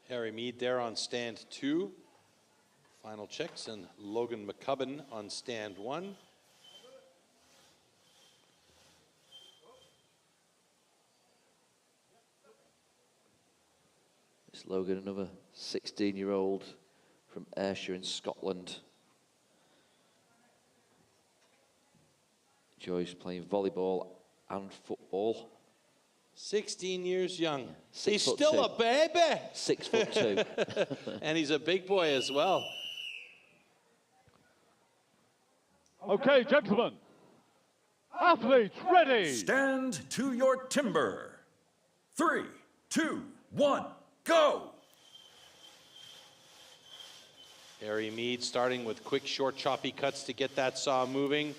Harry Mead there on stand 2. Final checks, and Logan McCubbin on stand 1. It's Logan, another 16-year-old from Ayrshire in Scotland. Enjoys playing volleyball and football. 16 years young. He's 6'2". still a baby. 6'2". And he's a big boy as well. Okay, gentlemen. Athletes ready. Stand to your timber. 3, 2, 1, go! Harry Mead starting with quick, short, choppy cuts to get that saw moving.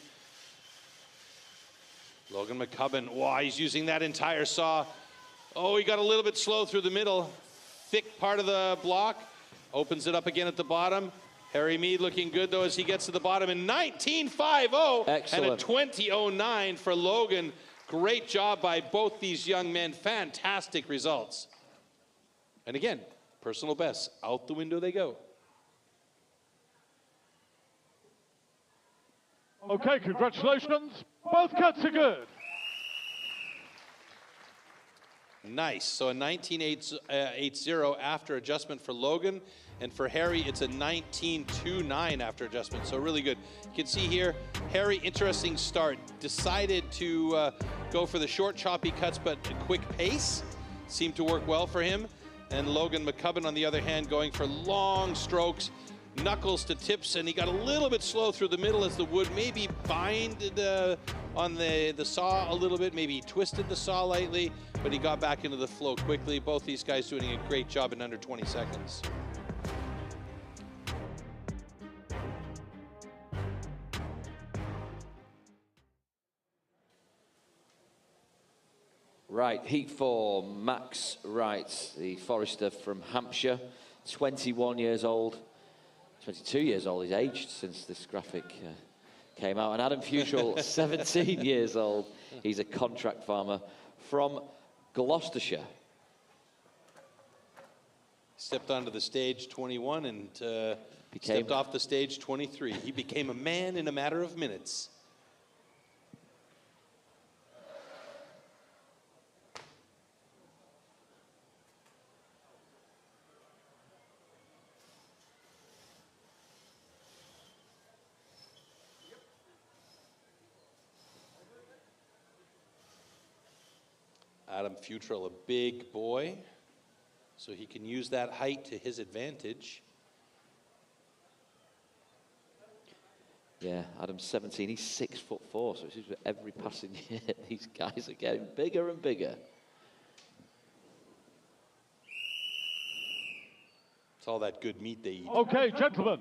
Logan McCubbin, wow, he's using that entire saw. Oh, he got a little bit slow through the middle. Thick part of the block. Opens it up again at the bottom. Harry Mead looking good, though, as he gets to the bottom in 19.50. Excellent. And a 20.09 for Logan. Great job by both these young men. Fantastic results. And again, personal bests. Out the window they go. Okay, congratulations. Both cuts are good. Nice. So a 19.80 after adjustment for Logan. And for Harry, it's a 19.29 after adjustment. So really good. You can see here, Harry, interesting start. Decided to go for the short, choppy cuts, but a quick pace. Seemed to work well for him. And Logan McCubbin, on the other hand, going for long strokes. Knuckles to tips, and he got a little bit slow through the middle as the wood maybe binded on the saw a little bit, maybe twisted the saw lightly, but he got back into the flow quickly. Both these guys doing a great job in under 20 seconds. Right, heat 4, Max Wright, the forester from Hampshire, 21 years old. 22 years old, he's aged since this graphic came out. And Adam Futrell, 17 years old. He's a contract farmer from Gloucestershire. Stepped onto the stage 21 and stepped off the stage 23. He became a man in a matter of minutes. Adam Futrell, a big boy, so he can use that height to his advantage. Yeah, Adam's 17, he's 6'4", so it seems with every passing year, these guys are getting bigger and bigger. It's all that good meat they eat. Okay, gentlemen.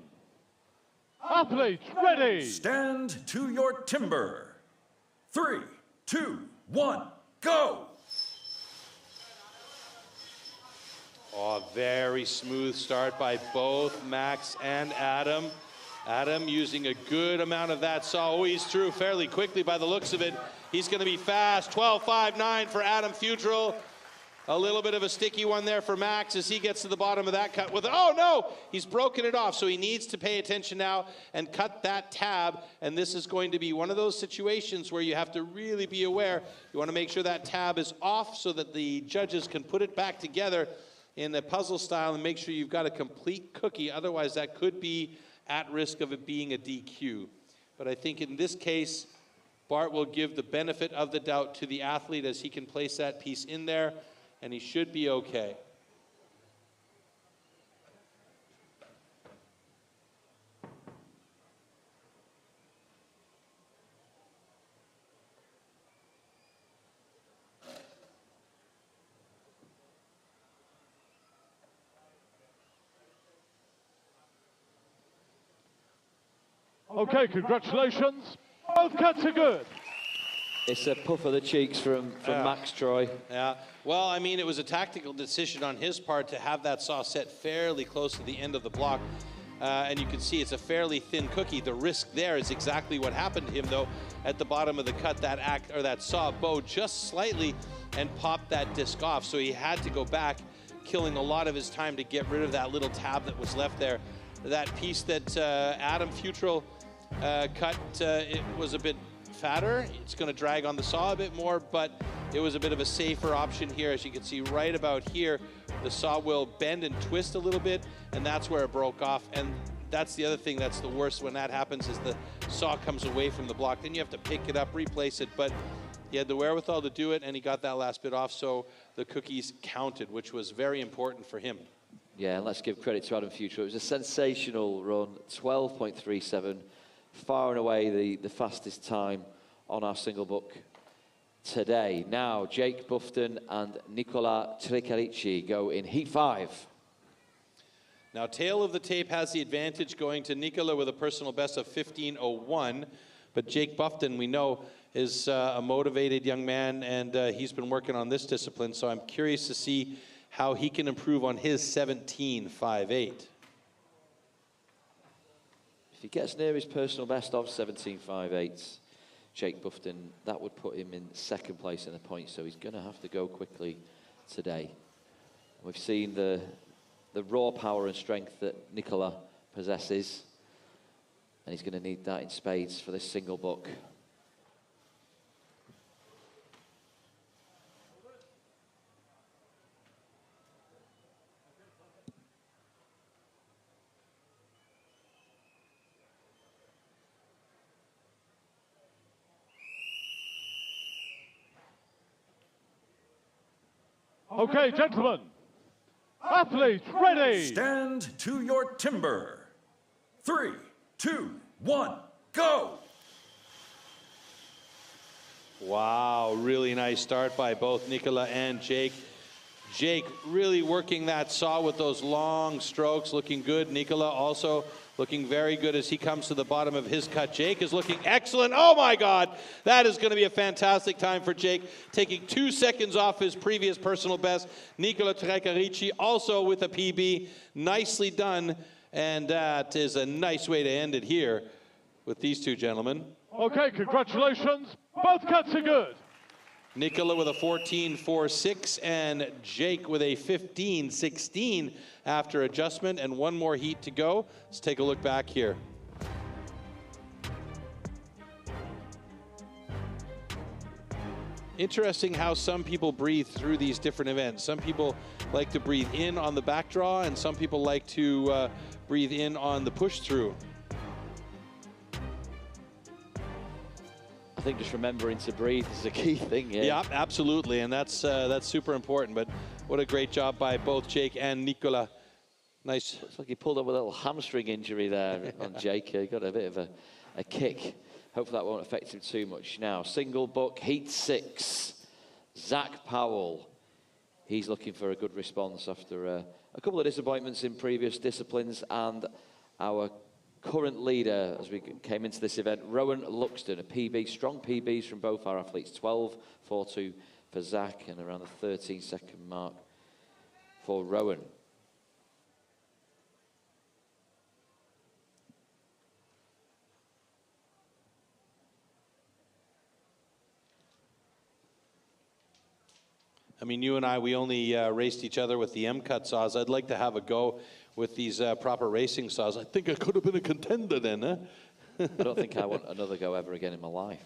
Athletes ready. Stand to your timber. 3, 2, 1, go! Oh, very smooth start by both Max and Adam. Adam using a good amount of that saw. Oh, he's through fairly quickly by the looks of it. He's going to be fast. 12.59 for Adam Futrell. A little bit of a sticky one there for Max as he gets to the bottom of that cut with, oh no, he's broken it off. So he needs to pay attention now and cut that tab. And this is going to be one of those situations where you have to really be aware. You want to make sure that tab is off so that the judges can put it back together in a puzzle style and make sure you've got a complete cookie. Otherwise, that could be at risk of it being a DQ. But I think in this case, Bart will give the benefit of the doubt to the athlete as he can place that piece in there, and he should be okay. Okay, congratulations. Both cuts are good. It's a puff of the cheeks from Max Troy. Yeah, well, I mean, it was a tactical decision on his part to have that saw set fairly close to the end of the block. And you can see it's a fairly thin cookie. The risk there is exactly what happened to him, though. At the bottom of the cut, that saw bowed just slightly and popped that disc off. So he had to go back, killing a lot of his time to get rid of that little tab that was left there. That piece that Adam Futrell cut, it was a bit fatter. It's going to drag on the saw a bit more, but it was a bit of a safer option here. As you can see right about here, the saw will bend and twist a little bit, and that's where it broke off. And that's the other thing that's the worst when that happens, is the saw comes away from the block. Then you have to pick it up, replace it, but he had the wherewithal to do it, and he got that last bit off, so the cookies counted, which was very important for him. Yeah, and let's give credit to Adam Future. It was a sensational run, 12.37, far and away the fastest time on our single book today. Now, Jake Bufton and Nicola Trecarici go in Heat 5. Now, tail of the tape has the advantage, going to Nicola with a personal best of 15:01, but Jake Bufton, we know, is a motivated young man, and he's been working on this discipline, so I'm curious to see how he can improve on his 17.58. If he gets near his personal best of 17.58, Jake Bufton, that would put him in second place in the points, so he's going to have to go quickly today. We've seen the raw power and strength that Nicola possesses, and he's going to need that in spades for this single book. Okay, gentlemen. Athletes, ready. Stand to your timber. 3, 2, 1, go. Wow, really nice start by both Nicola and Jake. Jake really working that saw with those long strokes, looking good. Nicola also looking very good as he comes to the bottom of his cut. Jake is looking excellent. Oh my God, that is going to be a fantastic time for Jake, taking 2 seconds off his previous personal best. Nicola Trecarici also with a PB. Nicely done, and that is a nice way to end it here with these two gentlemen. Okay, congratulations. Both cuts are good. Nicola with a 14.46 and Jake with a 15.16 after adjustment, and one more heat to go. Let's take a look back here. Interesting how some people breathe through these different events. Some people like to breathe in on the back draw, and some people like to breathe in on the push through. I think just remembering to breathe is a key thing here. Yeah, absolutely, and that's super important. But what a great job by both Jake and Nicola. Nice. Looks like he pulled up a little hamstring injury there on Jake. He got a bit of a kick. Hopefully that won't affect him too much. Now, single book, Heat 6. Zach Powell. He's looking for a good response after a couple of disappointments in previous disciplines, and our current leader as we came into this event, Rowan Luxton, a PB, strong PBs from both our athletes, 12.42 for Zach and around the 13-second mark for Rowan. I mean, you and I, we only raced each other with the M-cut saws. I'd like to have a go with these proper racing saws. I think I could have been a contender then, huh? I don't think I want another go ever again in my life.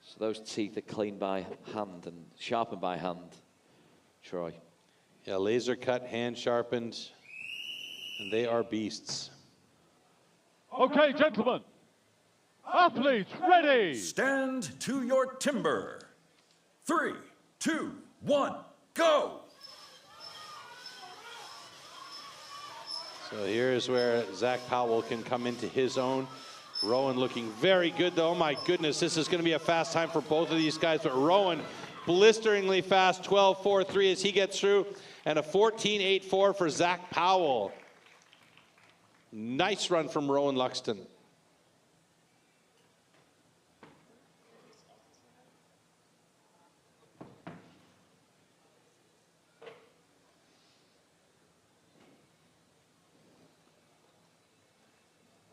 So those teeth are cleaned by hand and sharpened by hand, Troy. Yeah, laser cut, hand sharpened, and they are beasts. Okay, gentlemen. Athletes, ready. Stand to your timber. 3, 2, 1, go. So here's where Zach Powell can come into his own. Rowan looking very good, though. Oh, my goodness, this is going to be a fast time for both of these guys. But Rowan blisteringly fast, 12.43 as he gets through, and a 14.84 for Zach Powell. Nice run from Rowan Luxton.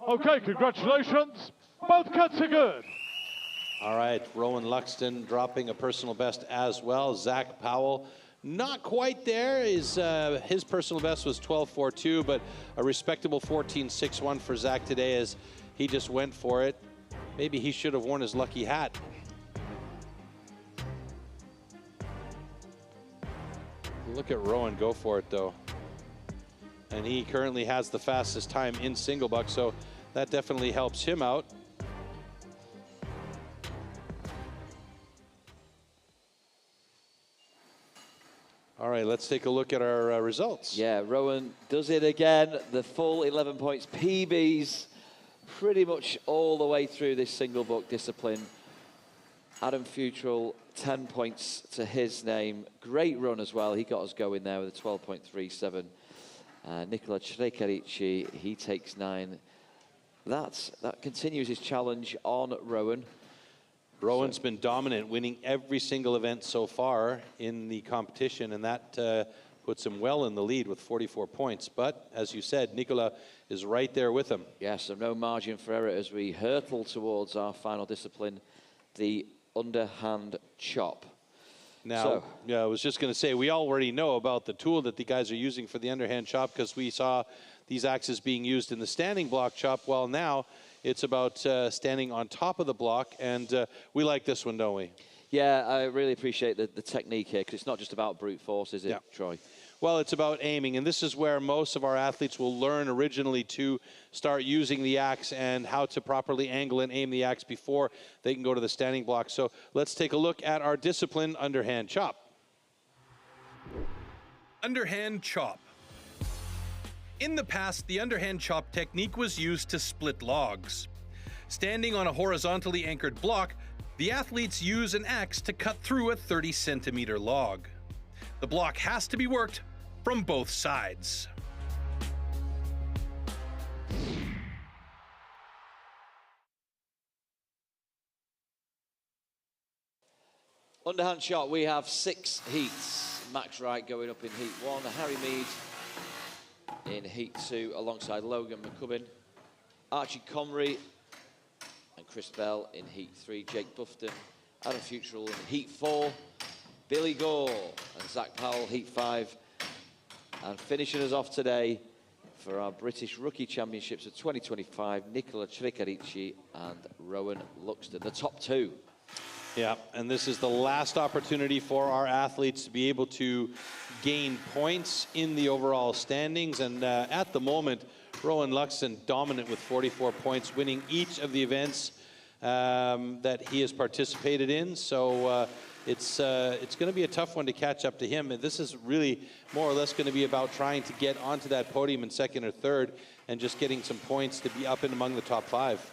Okay, congratulations. Both cuts are good. All right, Rowan Luxton dropping a personal best as well. Zach Powell Not quite there. His personal best was 12.42, but a respectable 14.61 for Zach today as he just went for it. Maybe he should have worn his lucky hat. Look at Rowan go for it, though. And he currently has the fastest time in single buck, so that definitely helps him out. All right, let's take a look at our results. Yeah, Rowan does it again. The full 11 points, PBs, pretty much all the way through this single buck discipline. Adam Futrell, 10 points to his name. Great run as well. He got us going there with a 12.37. Nicola Trecarici, he takes 9. That continues his challenge on Rowan. Rowan's been dominant, winning every single event so far in the competition, and that puts him well in the lead with 44 points. But, as you said, Nicola is right there with him. Yeah, so no margin for error as we hurtle towards our final discipline, the underhand chop. Now, yeah, I was just going to say, we already know about the tool that the guys are using for the underhand chop because we saw these axes being used in the standing block chop. Well, now it's about standing on top of the block, and we like this one, don't we? Yeah, I really appreciate the technique here because it's not just about brute force, is it, Troy? Well, it's about aiming, and this is where most of our athletes will learn originally to start using the axe and how to properly angle and aim the axe before they can go to the standing block. So let's take a look at our discipline, underhand chop. Underhand chop. In the past, the underhand chop technique was used to split logs. Standing on a horizontally anchored block, the athletes use an axe to cut through a 30-centimeter log. The block has to be worked from both sides. Underhand chop, we have 6 heats. Max Wright going up in heat 1, Harry Mead in heat 2 alongside Logan McCubbin, Archie Comrie and Chris Bell in heat 3, Jake Bufton, Adam Futrell in heat 4, Billy Gore and Zach Powell heat 5, and finishing us off today for our British Rookie Championships of 2025, Nicola Trecarici and Rowan Luxton, the top 2. Yeah, and this is the last opportunity for our athletes to be able to gain points in the overall standings. And at the moment, Rowan Luxton dominant with 44 points, winning each of the events that he has participated in. So it's going to be a tough one to catch up to him. And this is really more or less going to be about trying to get onto that podium in second or third and just getting some points to be up and among the top 5.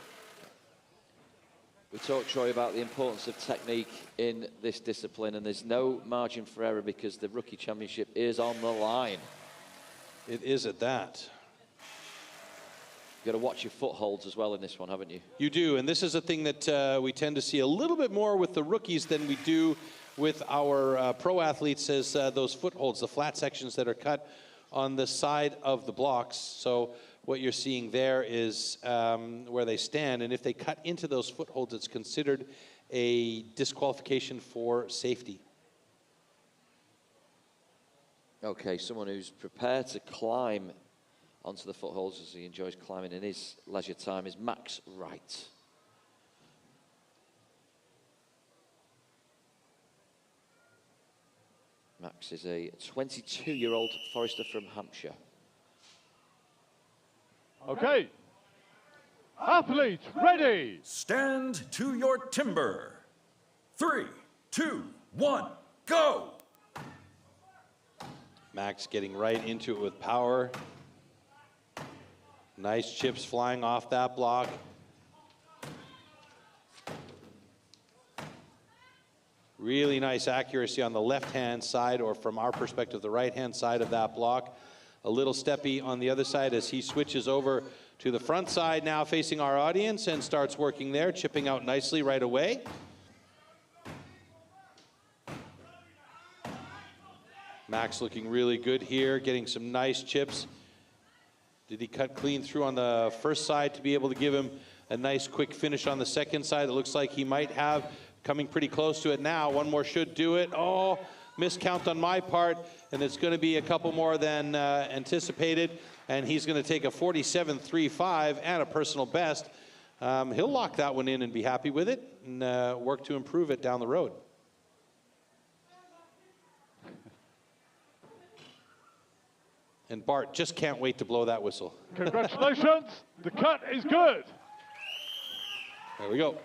We talked, Troy, about the importance of technique in this discipline, and there's no margin for error because the Rookie Championship is on the line. It is at that. You've got to watch your footholds as well in this one, haven't you? You do, and this is a thing that we tend to see a little bit more with the rookies than we do with our pro athletes, as those footholds, the flat sections that are cut on the side of the blocks. So what you're seeing there is where they stand, and if they cut into those footholds, it's considered a disqualification for safety. Okay, someone who's prepared to climb onto the footholds as he enjoys climbing in his leisure time is Max Wright. Max is a 22-year-old forester from Hampshire. Okay. Athletes, ready. Stand to your timber. 3, 2, 1, go. Max getting right into it with power. Nice chips flying off that block. Really nice accuracy on the left-hand side, or from our perspective, the right-hand side of that block. A little steppy on the other side as he switches over to the front side now facing our audience and starts working there, chipping out nicely right away. Max looking really good here, getting some nice chips. Did he cut clean through on the first side to be able to give him a nice quick finish on the second side? It looks like he might have, coming pretty close to it now. One more should do it. Oh, miscount on my part, and it's going to be a couple more than anticipated, and he's going to take a 47.35 and a personal best. He'll lock that one in and be happy with it and work to improve it down the road. And Bart just can't wait to blow that whistle. Congratulations, the cut is good. There we go.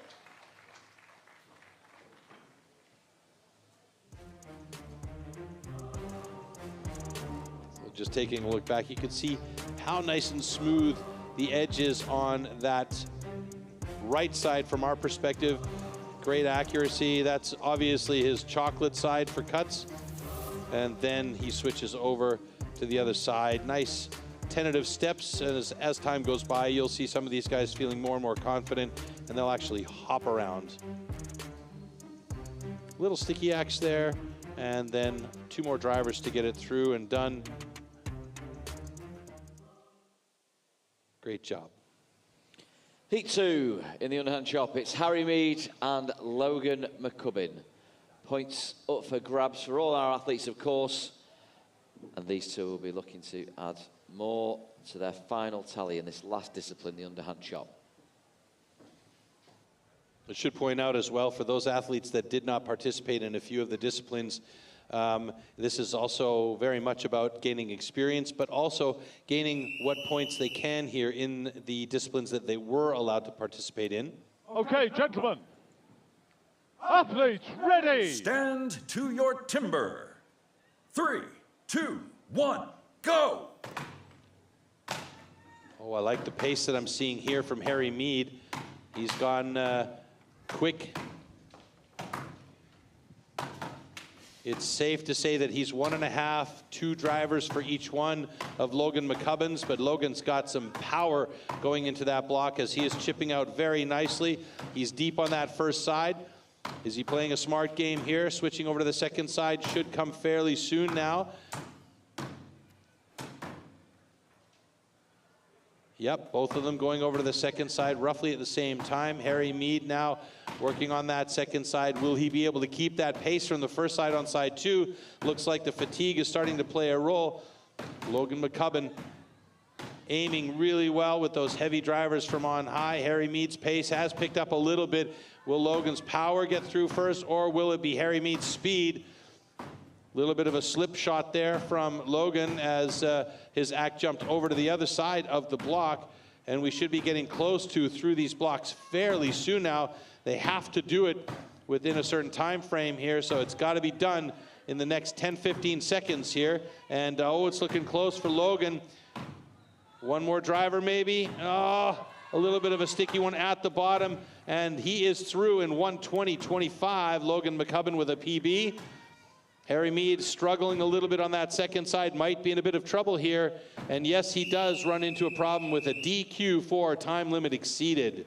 So just taking a look back, you can see how nice and smooth the edge is on that right side from our perspective. Great accuracy. That's obviously his chocolate side for cuts. And then he switches over to the other side. Nice tentative steps. As time goes by, you'll see some of these guys feeling more and more confident, and they'll actually hop around. Little sticky axe there, and then 2 more drivers to get it through and done. Great job. Heat 2 in the underhand chop. It's Harry Mead and Logan McCubbin. Points up for grabs for all our athletes, of course. And these two will be looking to add more to their final tally in this last discipline, the underhand chop. I should point out as well, for those athletes that did not participate in a few of the disciplines, this is also very much about gaining experience, but also gaining what points they can here in the disciplines that they were allowed to participate in. Okay, gentlemen. Athletes ready. Stand to your timber. 3, 2, 1, go! Oh, I like the pace that I'm seeing here from Harry Mead. He's gone quick. It's safe to say that he's 1.5, 2 drivers for each one of Logan McCubbin's, but Logan's got some power going into that block as he is chipping out very nicely. He's deep on that first side. Is he playing a smart game here? Switching over to the second side should come fairly soon now. Yep, both of them going over to the second side roughly at the same time. Harry Mead now working on that second side. Will he be able to keep that pace from the first side on side 2? Looks like the fatigue is starting to play a role. Logan McCubbin aiming really well with those heavy drivers from on high. Harry Mead's pace has picked up a little bit. Will Logan's power get through first, or will it be Harry Mead's speed? A little bit of a slip shot there from Logan as his act jumped over to the other side of the block, and we should be getting close to through these blocks fairly soon now. They have to do it within a certain time frame here, so it's got to be done in the next 10-15 seconds here. And oh, it's looking close for Logan. One more driver maybe. Oh, a little bit of a sticky one at the bottom, and he is through in 1:20.25. Logan McCubbin with a PB. Harry Mead struggling a little bit on that second side, might be in a bit of trouble here. And yes, he does run into a problem with a DQ for time limit exceeded.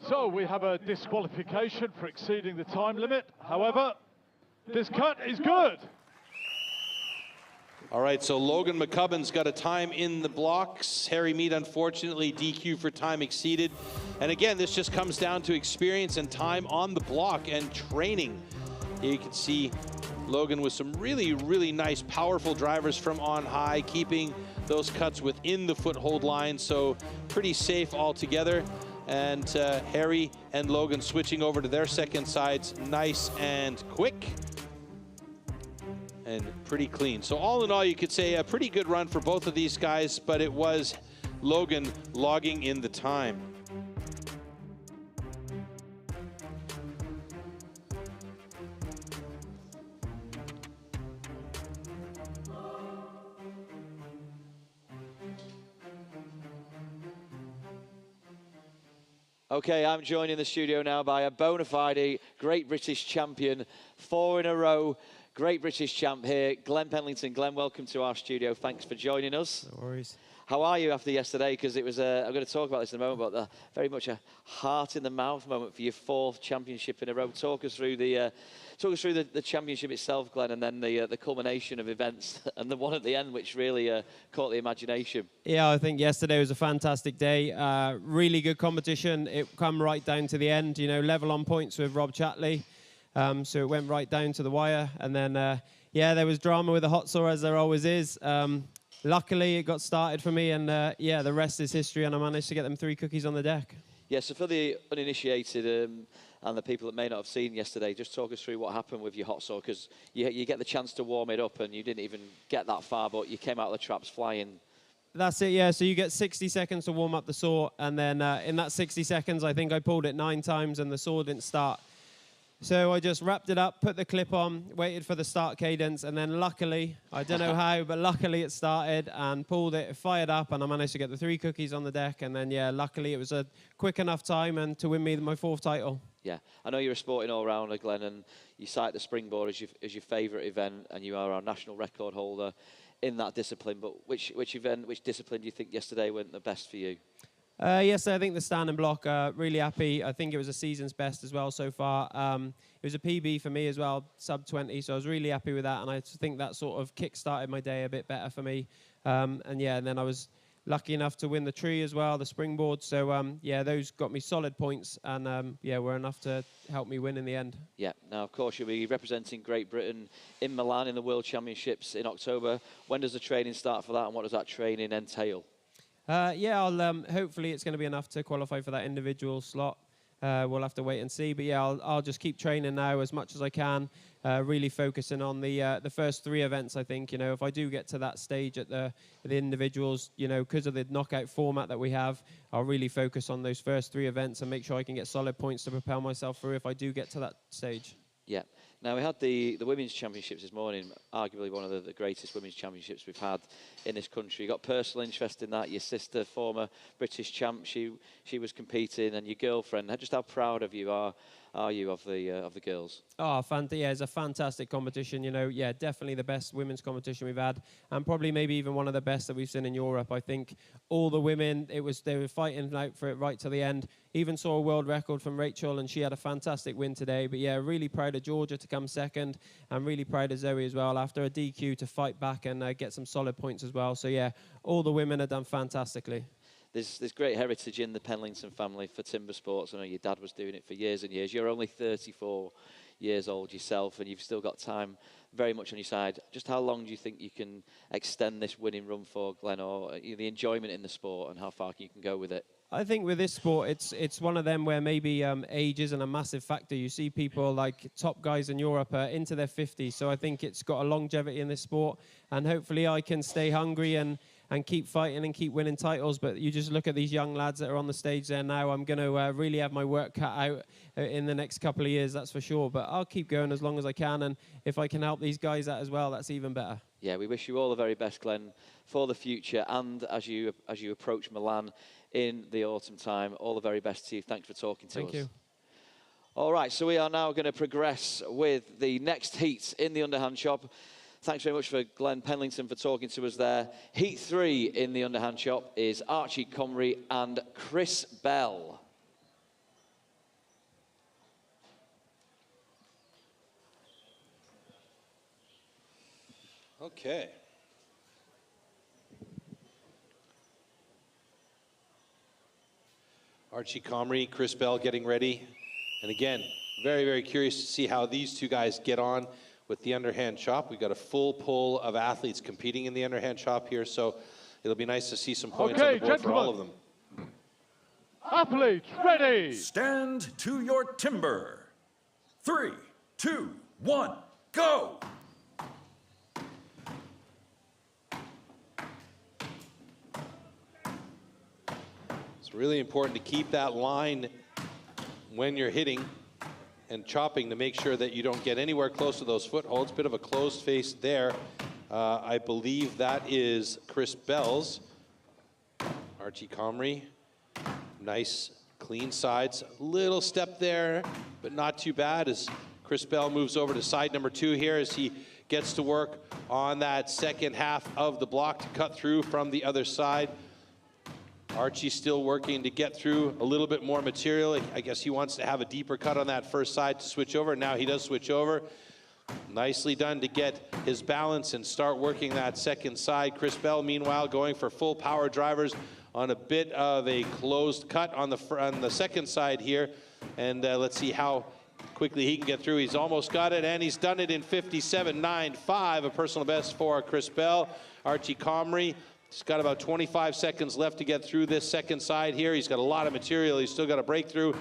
So we have a disqualification for exceeding the time limit. However, this cut is good. All right, so Logan McCubbin's got a time in the blocks. Harry Mead, unfortunately, DQ for time exceeded. And again, this just comes down to experience and time on the block and training. Here you can see Logan with some really, really nice, powerful drivers from on high, keeping those cuts within the foothold line, so pretty safe altogether. And Harry and Logan switching over to their second sides, nice and quick and pretty clean. So all in all, you could say a pretty good run for both of these guys, but it was Logan logging in the time. Okay, I'm joined in the studio now by a bona fide Great British champion, 4 in a row. Great British champ here, Glenn Pendleton. Glenn, welcome to our studio. Thanks for joining us. No worries. How are you after yesterday? Because it was, I'm going to talk about this in a moment, but very much a heart in the mouth moment for your 4th championship in a row. Talk us through the championship itself, Glenn, and then the culmination of events and the one at the end, which really caught the imagination. Yeah, I think yesterday was a fantastic day. Really good competition. It come right down to the end. You know, level on points with Rob Chatley. So it went right down to the wire, and then yeah, there was drama with the hot saw, as there always is. Luckily, it got started for me, and yeah, the rest is history, and I managed to get them 3 cookies on the deck. Yeah, so for the uninitiated and the people that may not have seen yesterday, just talk us through what happened with your hot saw, because you get the chance to warm it up, and you didn't even get that far, but you came out of the traps flying. That's it, yeah. So you get 60 seconds to warm up the saw, and then in that 60 seconds, I think I pulled it 9 times, and the saw didn't start. So I just wrapped it up, put the clip on, waited for the start cadence, and then luckily, I don't know how, but luckily it started and pulled it, fired up, and I managed to get the 3 cookies on the deck. And then, yeah, luckily it was a quick enough time and to win me my 4th title. Yeah, I know you're a sporting all-rounder, Glenn, and you cite the Springboard as your favourite event, and you are our national record holder in that discipline. But which discipline do you think yesterday went the best for you? Yes, I think the stand and block, really happy. I think it was a season's best as well so far. It was a PB for me as well, sub 20, so I was really happy with that, and I think that sort of kick-started my day a bit better for me. And yeah, and then I was lucky enough to win the tree as well, the Springboard, so yeah, those got me solid points, and yeah, were enough to help me win in the end. Yeah, now of course you'll be representing Great Britain in Milan in the World Championships in October. When does the training start for that, and what does that training entail? Yeah, hopefully it's going to be enough to qualify for that individual slot. We'll have to wait and see. But yeah, I'll just keep training now as much as I can, really focusing on the first 3 events, I think. You know, if I do get to that stage at the individuals, you know, because of the knockout format that we have, I'll really focus on those first 3 events and make sure I can get solid points to propel myself through if I do get to that stage. Yeah. Now, we had the Women's Championships this morning, arguably one of the greatest Women's Championships we've had in this country. You got personal interest in that. Your sister, former British champ, she was competing, and your girlfriend. Just how proud of you are you of the girls? Oh, yeah, it's a fantastic competition. You know, yeah, definitely the best women's competition we've had, and probably maybe even one of the best that we've seen in Europe. I think all the women, they were fighting out for it right to the end. Even saw a world record from Rachel, and she had a fantastic win today. But yeah, really proud of Georgia to come second, and really proud of Zoe as well after a DQ to fight back and get some solid points as well. So yeah, all the women have done fantastically. There's great heritage in the Penlington family for timber sports. I know your dad was doing it for years and years. You're only 34 years old yourself, and you've still got time very much on your side. Just how long do you think you can extend this winning run for, Glenn, or the enjoyment in the sport, and how far you can go with it? I think with this sport, it's one of them where maybe age isn't a massive factor. You see people like top guys in Europe into their 50s, so I think it's got a longevity in this sport, and hopefully I can stay hungry and keep fighting and keep winning titles. But you just look at these young lads that are on the stage there now. I'm going to really have my work cut out in the next couple of years, that's for sure. But I'll keep going as long as I can, and if I can help these guys out as well, that's even better. Yeah, we wish you all the very best, Glenn, for the future, and as you approach Milan in the autumn time. All the very best to you. Thanks for talking to us. Thank you. All right, so we are now going to progress with the next heat in the Underhand shop. Thanks very much for Glenn Penlington for talking to us there. Heat 3 in the Underhand shop is Archie Comrie and Chris Bell. Okay. Archie Comrie, Chris Bell getting ready. And again, very, very curious to see how these 2 guys get on with the underhand chop. We've got a full pool of athletes competing in the underhand chop here, so it'll be nice to see some points on the board for all of them. Athletes ready. Stand to your timber. 3, 2, 1, go! It's really important to keep that line when you're hitting and chopping to make sure that you don't get anywhere close to those footholds. Bit of a closed face there. I believe that is Chris Bell's. Archie Comrie, nice clean sides. Little step there, but not too bad as Chris Bell moves over to side number 2 here as he gets to work on that second half of the block to cut through from the other side. Archie still working to get through a little bit more material. I guess he wants to have a deeper cut on that first side to switch over. Now he does switch over. Nicely done to get his balance and start working that second side. Chris Bell, meanwhile, going for full power drivers on a bit of a closed cut on the second side here. And let's see how quickly he can get through. He's almost got it, and he's done it in 57.95, a personal best for Chris Bell. Archie Comrie, he's got about 25 seconds left to get through this second side here. He's got a lot of material. He's still got a breakthrough.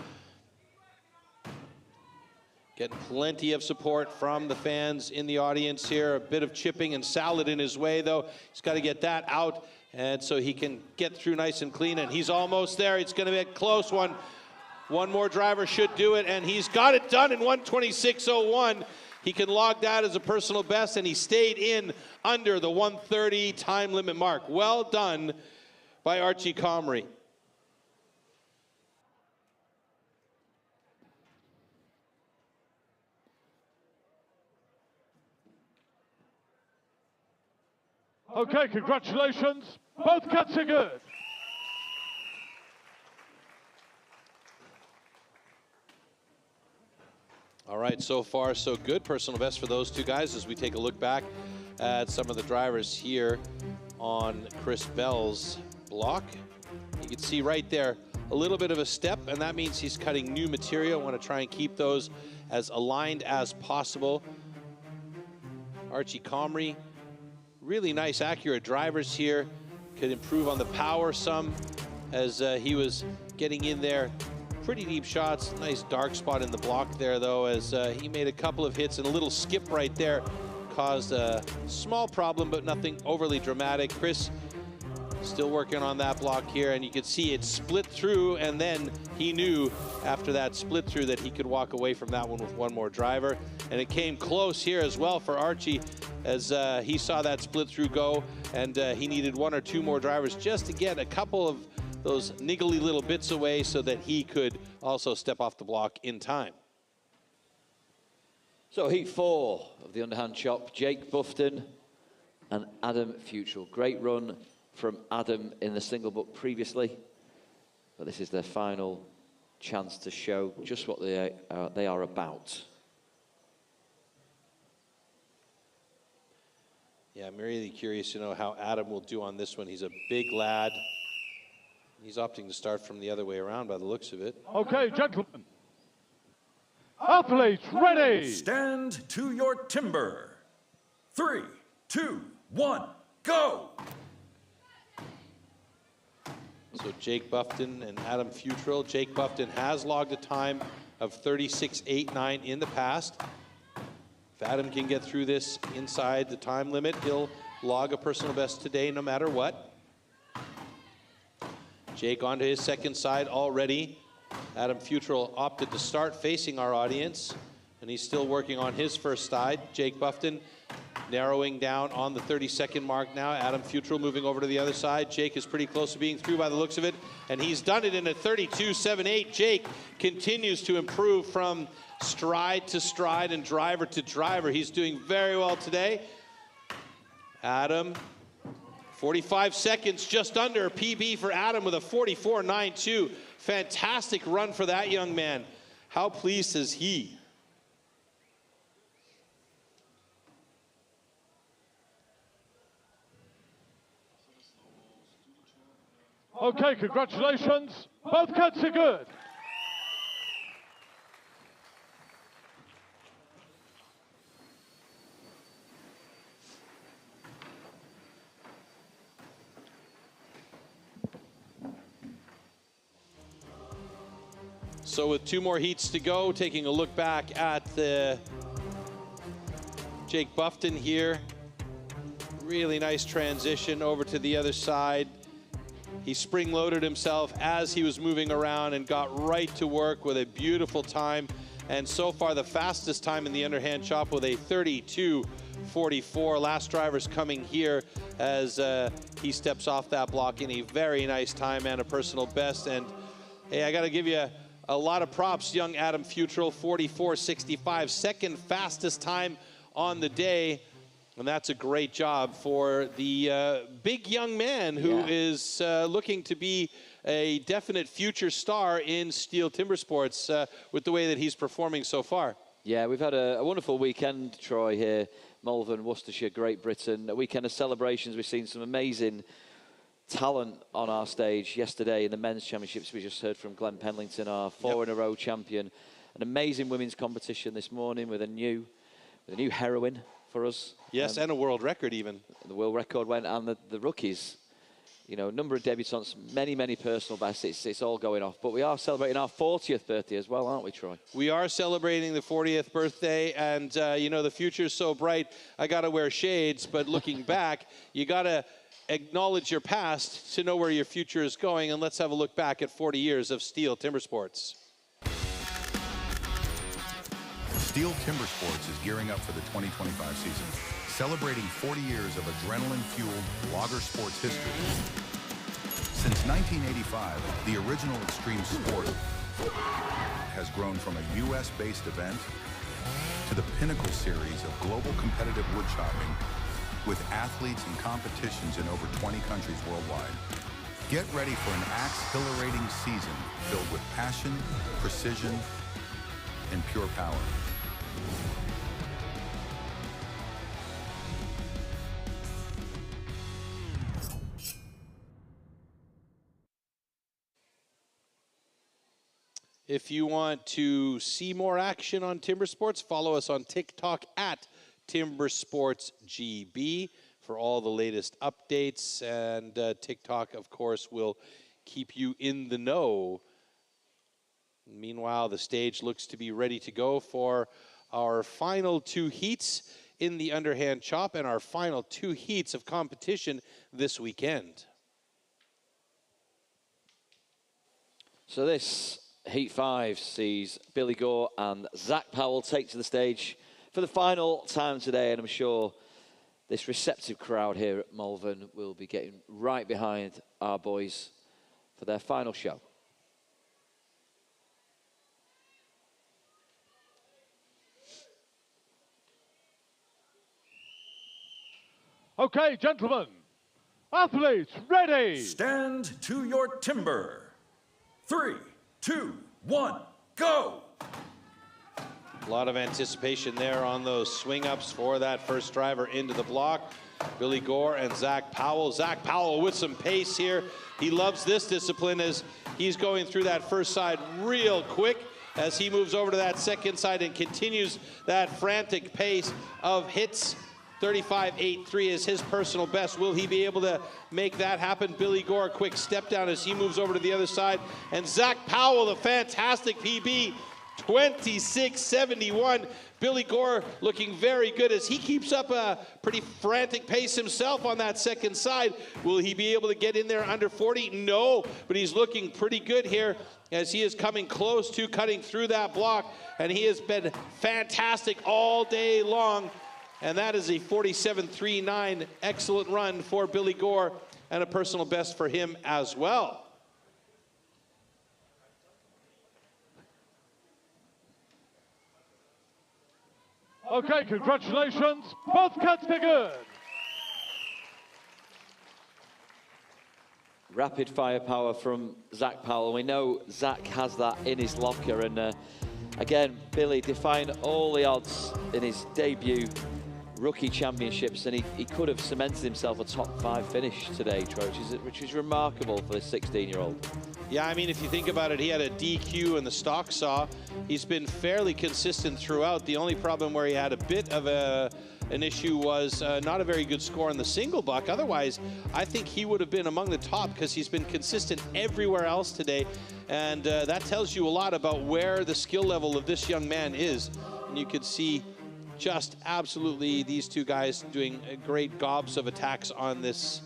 Getting plenty of support from the fans in the audience here. A bit of chipping and salad in his way, though. He's got to get that out, and so he can get through nice and clean, and he's almost there. It's going to be a close one. One more driver should do it, and he's got it done in 1:26.01. He can log that as a personal best, and he stayed in under the 1:30 time limit mark. Well done by Archie Comrie. Okay, congratulations. Both cuts are good. All right, so far so good. Personal best for those two guys as we take a look back at some of the drivers here on Chris Bell's block. You can see right there a little bit of a step, and that means he's cutting new material. Want to try and keep those as aligned as possible. Archie Comrie, really nice, accurate drivers here. Could improve on the power some as he was getting in there. Pretty deep shots. Nice dark spot in the block there, though, as he made a couple of hits, and a little skip right there caused a small problem, but nothing overly dramatic. Chris still working on that block here, and you can see it split through, and then he knew after that split through that he could walk away from that one with one more driver. And it came close here as well for Archie as he saw that split through go, and he needed one or two more drivers just to get a couple of those niggly little bits away so that he could also step off the block in time. So heat 4 of the underhand chop, Jake Buffton and Adam Futrell. Great run from Adam in the single book previously, but this is their final chance to show just what they are about. Yeah, I'm really curious to know how Adam will do on this one. He's a big lad. He's opting to start from the other way around by the looks of it. Okay, gentlemen. Athletes ready. Stand to your timber. 3, 2, 1, go. So Jake Buffton and Adam Futrell. Jake Buffton has logged a time of 36.89 in the past. If Adam can get through this inside the time limit, he'll log a personal best today no matter what. Jake onto his second side already. Adam Futrell opted to start facing our audience, and he's still working on his first side. Jake Buffton narrowing down on the 30-second mark now. Adam Futrell moving over to the other side. Jake is pretty close to being through by the looks of it, and he's done it in a 32.78. Jake continues to improve from stride to stride and driver to driver. He's doing very well today. Adam, 45 seconds, just under PB for Adam with a 44.92. Fantastic run for that young man. How pleased is he? Okay, congratulations. Both cuts are good. So with 2 more heats to go, taking a look back at the Jake Buffton here. Really nice transition over to the other side. He spring-loaded himself as he was moving around and got right to work with a beautiful time. And so far, the fastest time in the underhand chop with a 32.44. Last driver's coming here as he steps off that block in a very nice time and a personal best. And hey, I got to give you a lot of props, young Adam Futrell, 44.65, second fastest time on the day. And that's a great job for the big young man who is looking to be a definite future star in STIHL Timbersports with the way that he's performing so far. Yeah, we've had a wonderful weekend, Troy, here. Malvern, Worcestershire, Great Britain. A weekend of celebrations. We've seen some amazing talent on our stage yesterday in the men's championships. We just heard from Glenn Penlington, our four-in-a-row champion. An amazing women's competition this morning with a new heroine for us. Yes, and a world record even. The world record went, and the rookies, you know, number of debutants, many personal bests. It's all going off. But we are celebrating our 40th birthday as well, aren't we, Troy? We are celebrating the 40th birthday, and you know, the future's so bright, I got to wear shades, but looking back, you got to acknowledge your past to know where your future is going, and let's have a look back at 40 years of STIHL Timbersports. STIHL Timbersports is gearing up for the 2025 season, celebrating 40 years of adrenaline-fueled logger sports history. Since 1985, the original extreme sport has grown from a U.S.-based event to the pinnacle series of global competitive woodchopping with athletes and competitions in over 20 countries worldwide. Get ready for an axe-exhilarating season filled with passion, precision, and pure power. If you want to see more action on Timbersports, follow us on TikTok at TimbersportsGB for all the latest updates. And TikTok, of course, will keep you in the know. Meanwhile, the stage looks to be ready to go for our final two heats in the underhand chop and our final two heats of competition this weekend. So this Heat 5 sees Billy Gore and Zach Powell take to the stage for the final time today, and I'm sure this receptive crowd here at Malvern will be getting right behind our boys for their final show. Okay, gentlemen, athletes ready. Stand to your timber. 3, 2, 1, go! A lot of anticipation there on those swing-ups for that first driver into the block. Billy Gore and Zach Powell. Zach Powell with some pace here. He loves this discipline as he's going through that first side real quick as he moves over to that second side and continues that frantic pace of hits. 35.83 is his personal best. Will he be able to make that happen? Billy Gore, a quick step down as he moves over to the other side. And Zach Powell, the fantastic PB, 26.71. Billy Gore looking very good as he keeps up a pretty frantic pace himself on that second side. Will he be able to get in there under 40? No, but he's looking pretty good here as he is coming close to cutting through that block. And he has been fantastic all day long. And that is a 47.39 excellent run for Billy Gore and a personal best for him as well. Okay, congratulations. Both cuts are good. Rapid firepower from Zach Powell. We know Zach has that in his locker. And again, Billy defying all the odds in his debut rookie championships, and he could have cemented himself a top 5 finish today, Troy, which is remarkable for this 16-year-old. Yeah, I mean, if you think about it, he had a DQ in the stock saw. He's been fairly consistent throughout. The only problem where he had a bit of an issue was not a very good score in the single buck. Otherwise, I think he would have been among the top because he's been consistent everywhere else today. And that tells you a lot about where the skill level of this young man is. And you could see just absolutely these two guys doing great gobs of attacks on this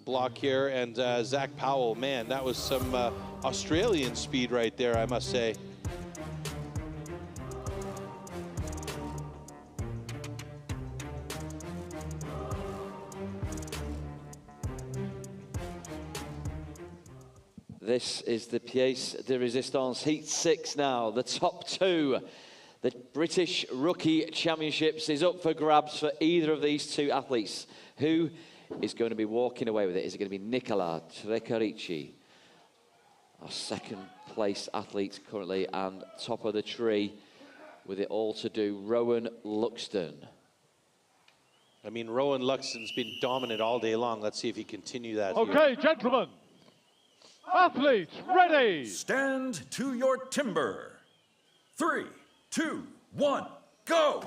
block here. And Zach Powell, man, that was some Australian speed right there, I must say. This is the pièce de résistance, Heat 6 now, the top two. The British Rookie Championships is up for grabs for either of these two athletes. Who is going to be walking away with it? Is it going to be Nicola Trecarici, our second place athlete currently, and top of the tree with it all to do, Rowan Luxton? I mean, Rowan Luxton's been dominant all day long. Let's see if he continue that. Okay, gentlemen. Athletes, ready. Stand to your timber. 3, 2, 1, go!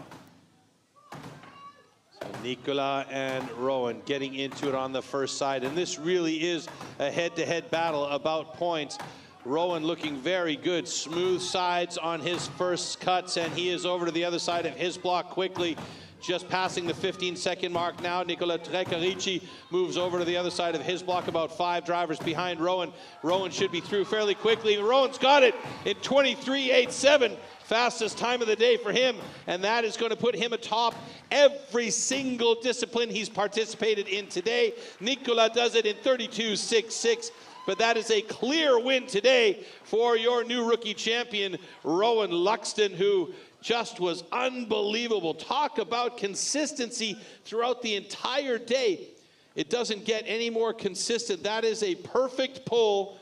So Nicola and Rowan getting into it on the first side, and this really is a head-to-head battle about points. Rowan looking very good, smooth sides on his first cuts, and he is over to the other side of his block quickly, just passing the 15-second mark now. Nicola Trecarici moves over to the other side of his block, about 5 drivers behind Rowan. Rowan should be through fairly quickly. Rowan's got it in 23.87. Fastest time of the day for him, and that is going to put him atop every single discipline he's participated in today. Nicola does it in 32.66, but that is a clear win today for your new rookie champion, Rowan Luxton, who just was unbelievable. Talk about consistency throughout the entire day. It doesn't get any more consistent. That is a perfect pull.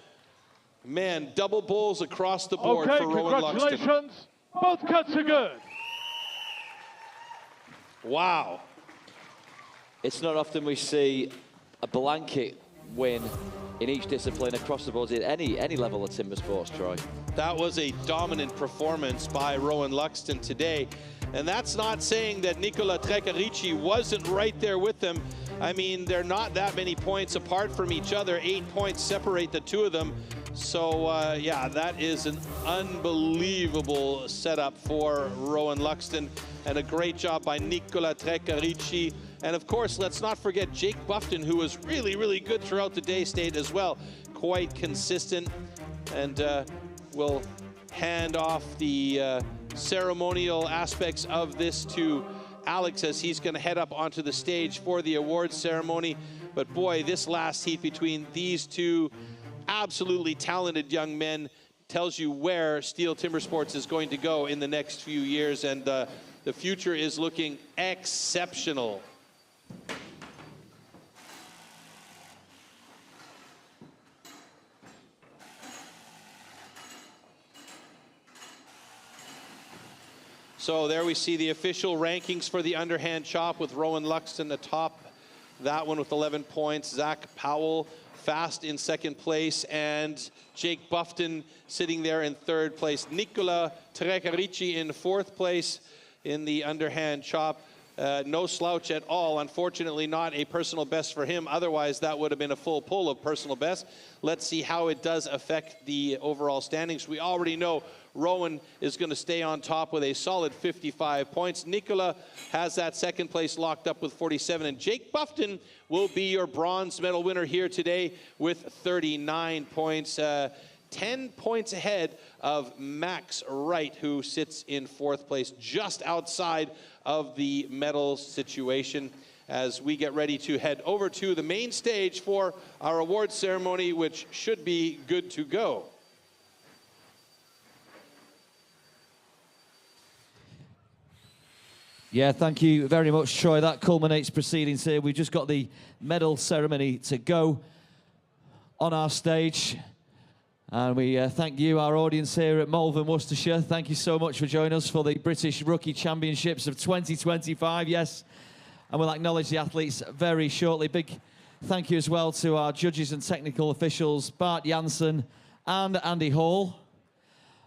Man, double bulls across the board for Rowan Luxton. Congratulations. Both cuts are good. Wow. It's not often we see a blanket win in each discipline across the board at any level of timber sports, Troy. That was a dominant performance by Rowan Luxton today. And that's not saying that Nicola Trecarici wasn't right there with them. I mean, they're not that many points apart from each other. 8 points separate the two of them. So, yeah, that is an unbelievable setup for Rowan Luxton, and a great job by Nicola Trecarici. And, of course, let's not forget Jake Buffton, who was really, really good throughout the day, stayed as well. Quite consistent. And we'll hand off the ceremonial aspects of this to Alex as he's going to head up onto the stage for the awards ceremony. But, boy, this last heat between these two absolutely talented young men tells you where STIHL Timbersports is going to go in the next few years, and the future is looking exceptional. So there we see the official rankings for the underhand chop with Rowan Luxton atop that one with 11 points. Zach Powell fast in second place, and Jake Buffton sitting there in third place. Nicola Trecarici in fourth place in the underhand chop. No slouch at all. Unfortunately, not a personal best for him. Otherwise, that would have been a full pull of personal best. Let's see how it does affect the overall standings. We already know Rowan is going to stay on top with a solid 55 points. Nicola has that second place locked up with 47. And Jake Buffton will be your bronze medal winner here today with 39 points. 10 points ahead of Max Wright, who sits in fourth place, just outside of the medal situation, as we get ready to head over to the main stage for our awards ceremony, which should be good to go. Yeah, thank you very much, Troy. That culminates proceedings here. We've just got the medal ceremony to go on our stage. And we thank you, our audience here at Malvern, Worcestershire. Thank you so much for joining us for the British Rookie Championships of 2025, yes. And we'll acknowledge the athletes very shortly. Big thank you as well to our judges and technical officials, Bart Janssen and Andy Hall.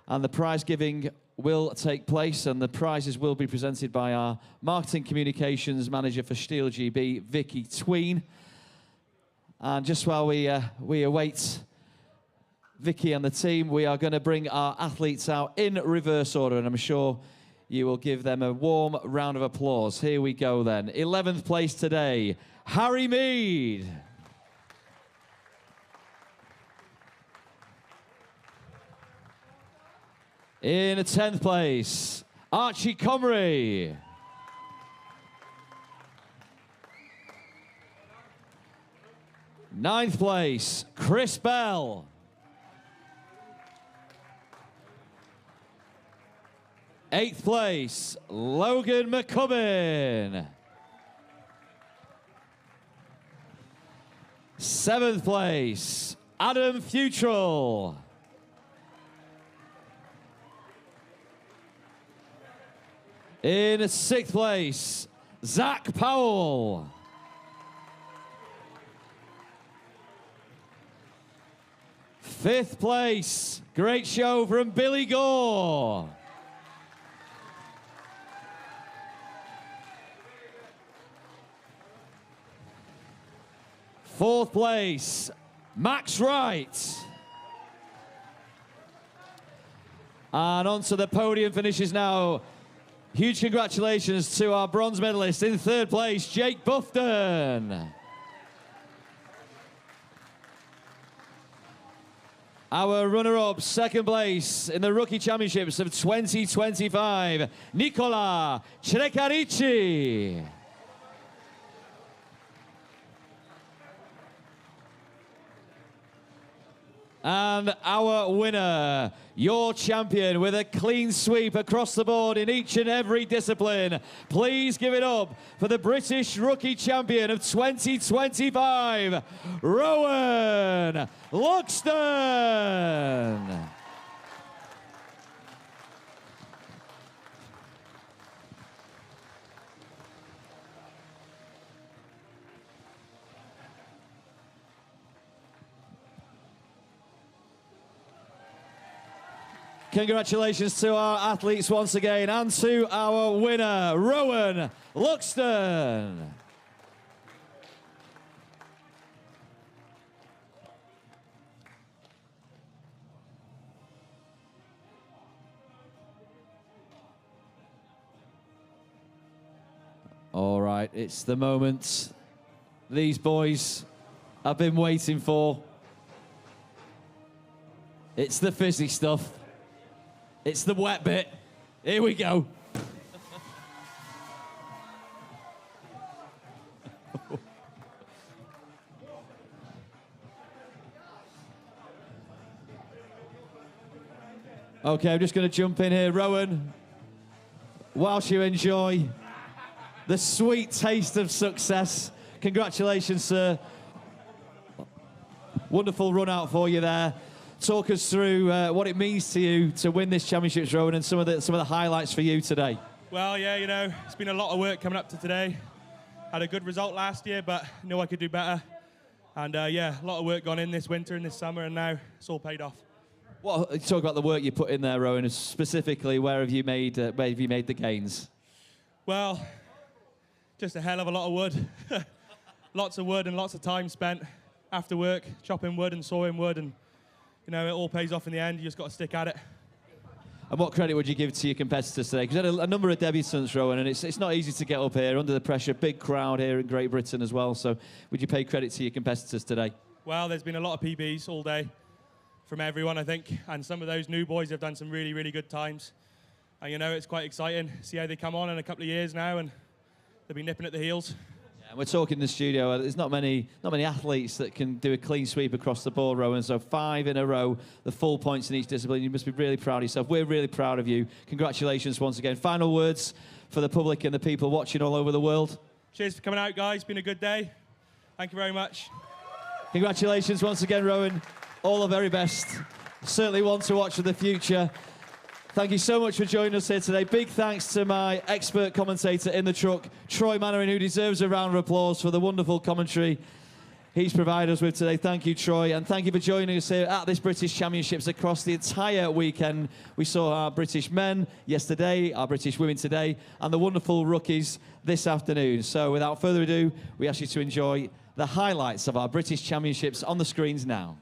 And the prize giving will take place, and the prizes will be presented by our Marketing Communications Manager for STIHL GB, Vicky Tween. And just while we await Vicky and the team, we are going to bring our athletes out in reverse order, and I'm sure you will give them a warm round of applause. Here we go then. 11th place today, Harry Mead. In 10th place, Archie Comrie. 9th place, Chris Bell. 8th place, Logan McCubbin. 7th place, Adam Futrell. In 6th place, Zach Powell. 5th place, great show from Billy Gore. 4th place, Max Wright. And onto the podium finishes now. Huge congratulations to our bronze medalist in 3rd place, Jake Buffton. Our runner-up, 2nd place in the Rookie Championships of 2025, Nicola Crecarici. And our winner, your champion with a clean sweep across the board in each and every discipline. Please give it up for the British Rookie Champion of 2025, Rowan Luxton. Congratulations to our athletes once again, and to our winner, Rowan Luxton. All right, it's the moment these boys have been waiting for. It's the fizzy stuff. It's the wet bit. Here we go. Okay, I'm just going to jump in here, Rowan. Whilst you enjoy the sweet taste of success, congratulations, sir. Wonderful run out for you there. Talk us through what it means to you to win this championships, Rowan, and some of the highlights for you today. Well, yeah, you know, it's been a lot of work coming up to today. Had a good result last year, but knew I could do better. And yeah, a lot of work gone in this winter and this summer, and now it's all paid off. Well, talk about the work you put in there, Rowan. Specifically, where have you made the gains? Well, just a hell of a lot of wood. Lots of wood and lots of time spent after work chopping wood and sawing wood, and you know, it all pays off in the end. You just got to stick at it. And what credit would you give to your competitors today? Because you had a number of debutants, Rowan, and it's not easy to get up here under the pressure. Big crowd here in Great Britain as well. So would you pay credit to your competitors today? Well, there's been a lot of PBs all day from everyone, I think. And some of those new boys have done some really, really good times. And, you know, it's quite exciting. See how they come on in a couple of years now, and they'll be nipping at the heels. And we're talking in the studio, there's not many athletes that can do a clean sweep across the board, Rowan. So 5 in a row, the full points in each discipline. You must be really proud of yourself. We're really proud of you. Congratulations once again. Final words for the public and the people watching all over the world. Cheers for coming out, guys. It's been a good day. Thank you very much. Congratulations once again, Rowan. All the very best. Certainly one to watch for the future. Thank you so much for joining us here today. Big thanks to my expert commentator in the truck, Troy Mannering, who deserves a round of applause for the wonderful commentary he's provided us with today. Thank you, Troy, and thank you for joining us here at this British Championships across the entire weekend. We saw our British men yesterday, our British women today, and the wonderful rookies this afternoon. So without further ado, we ask you to enjoy the highlights of our British Championships on the screens now.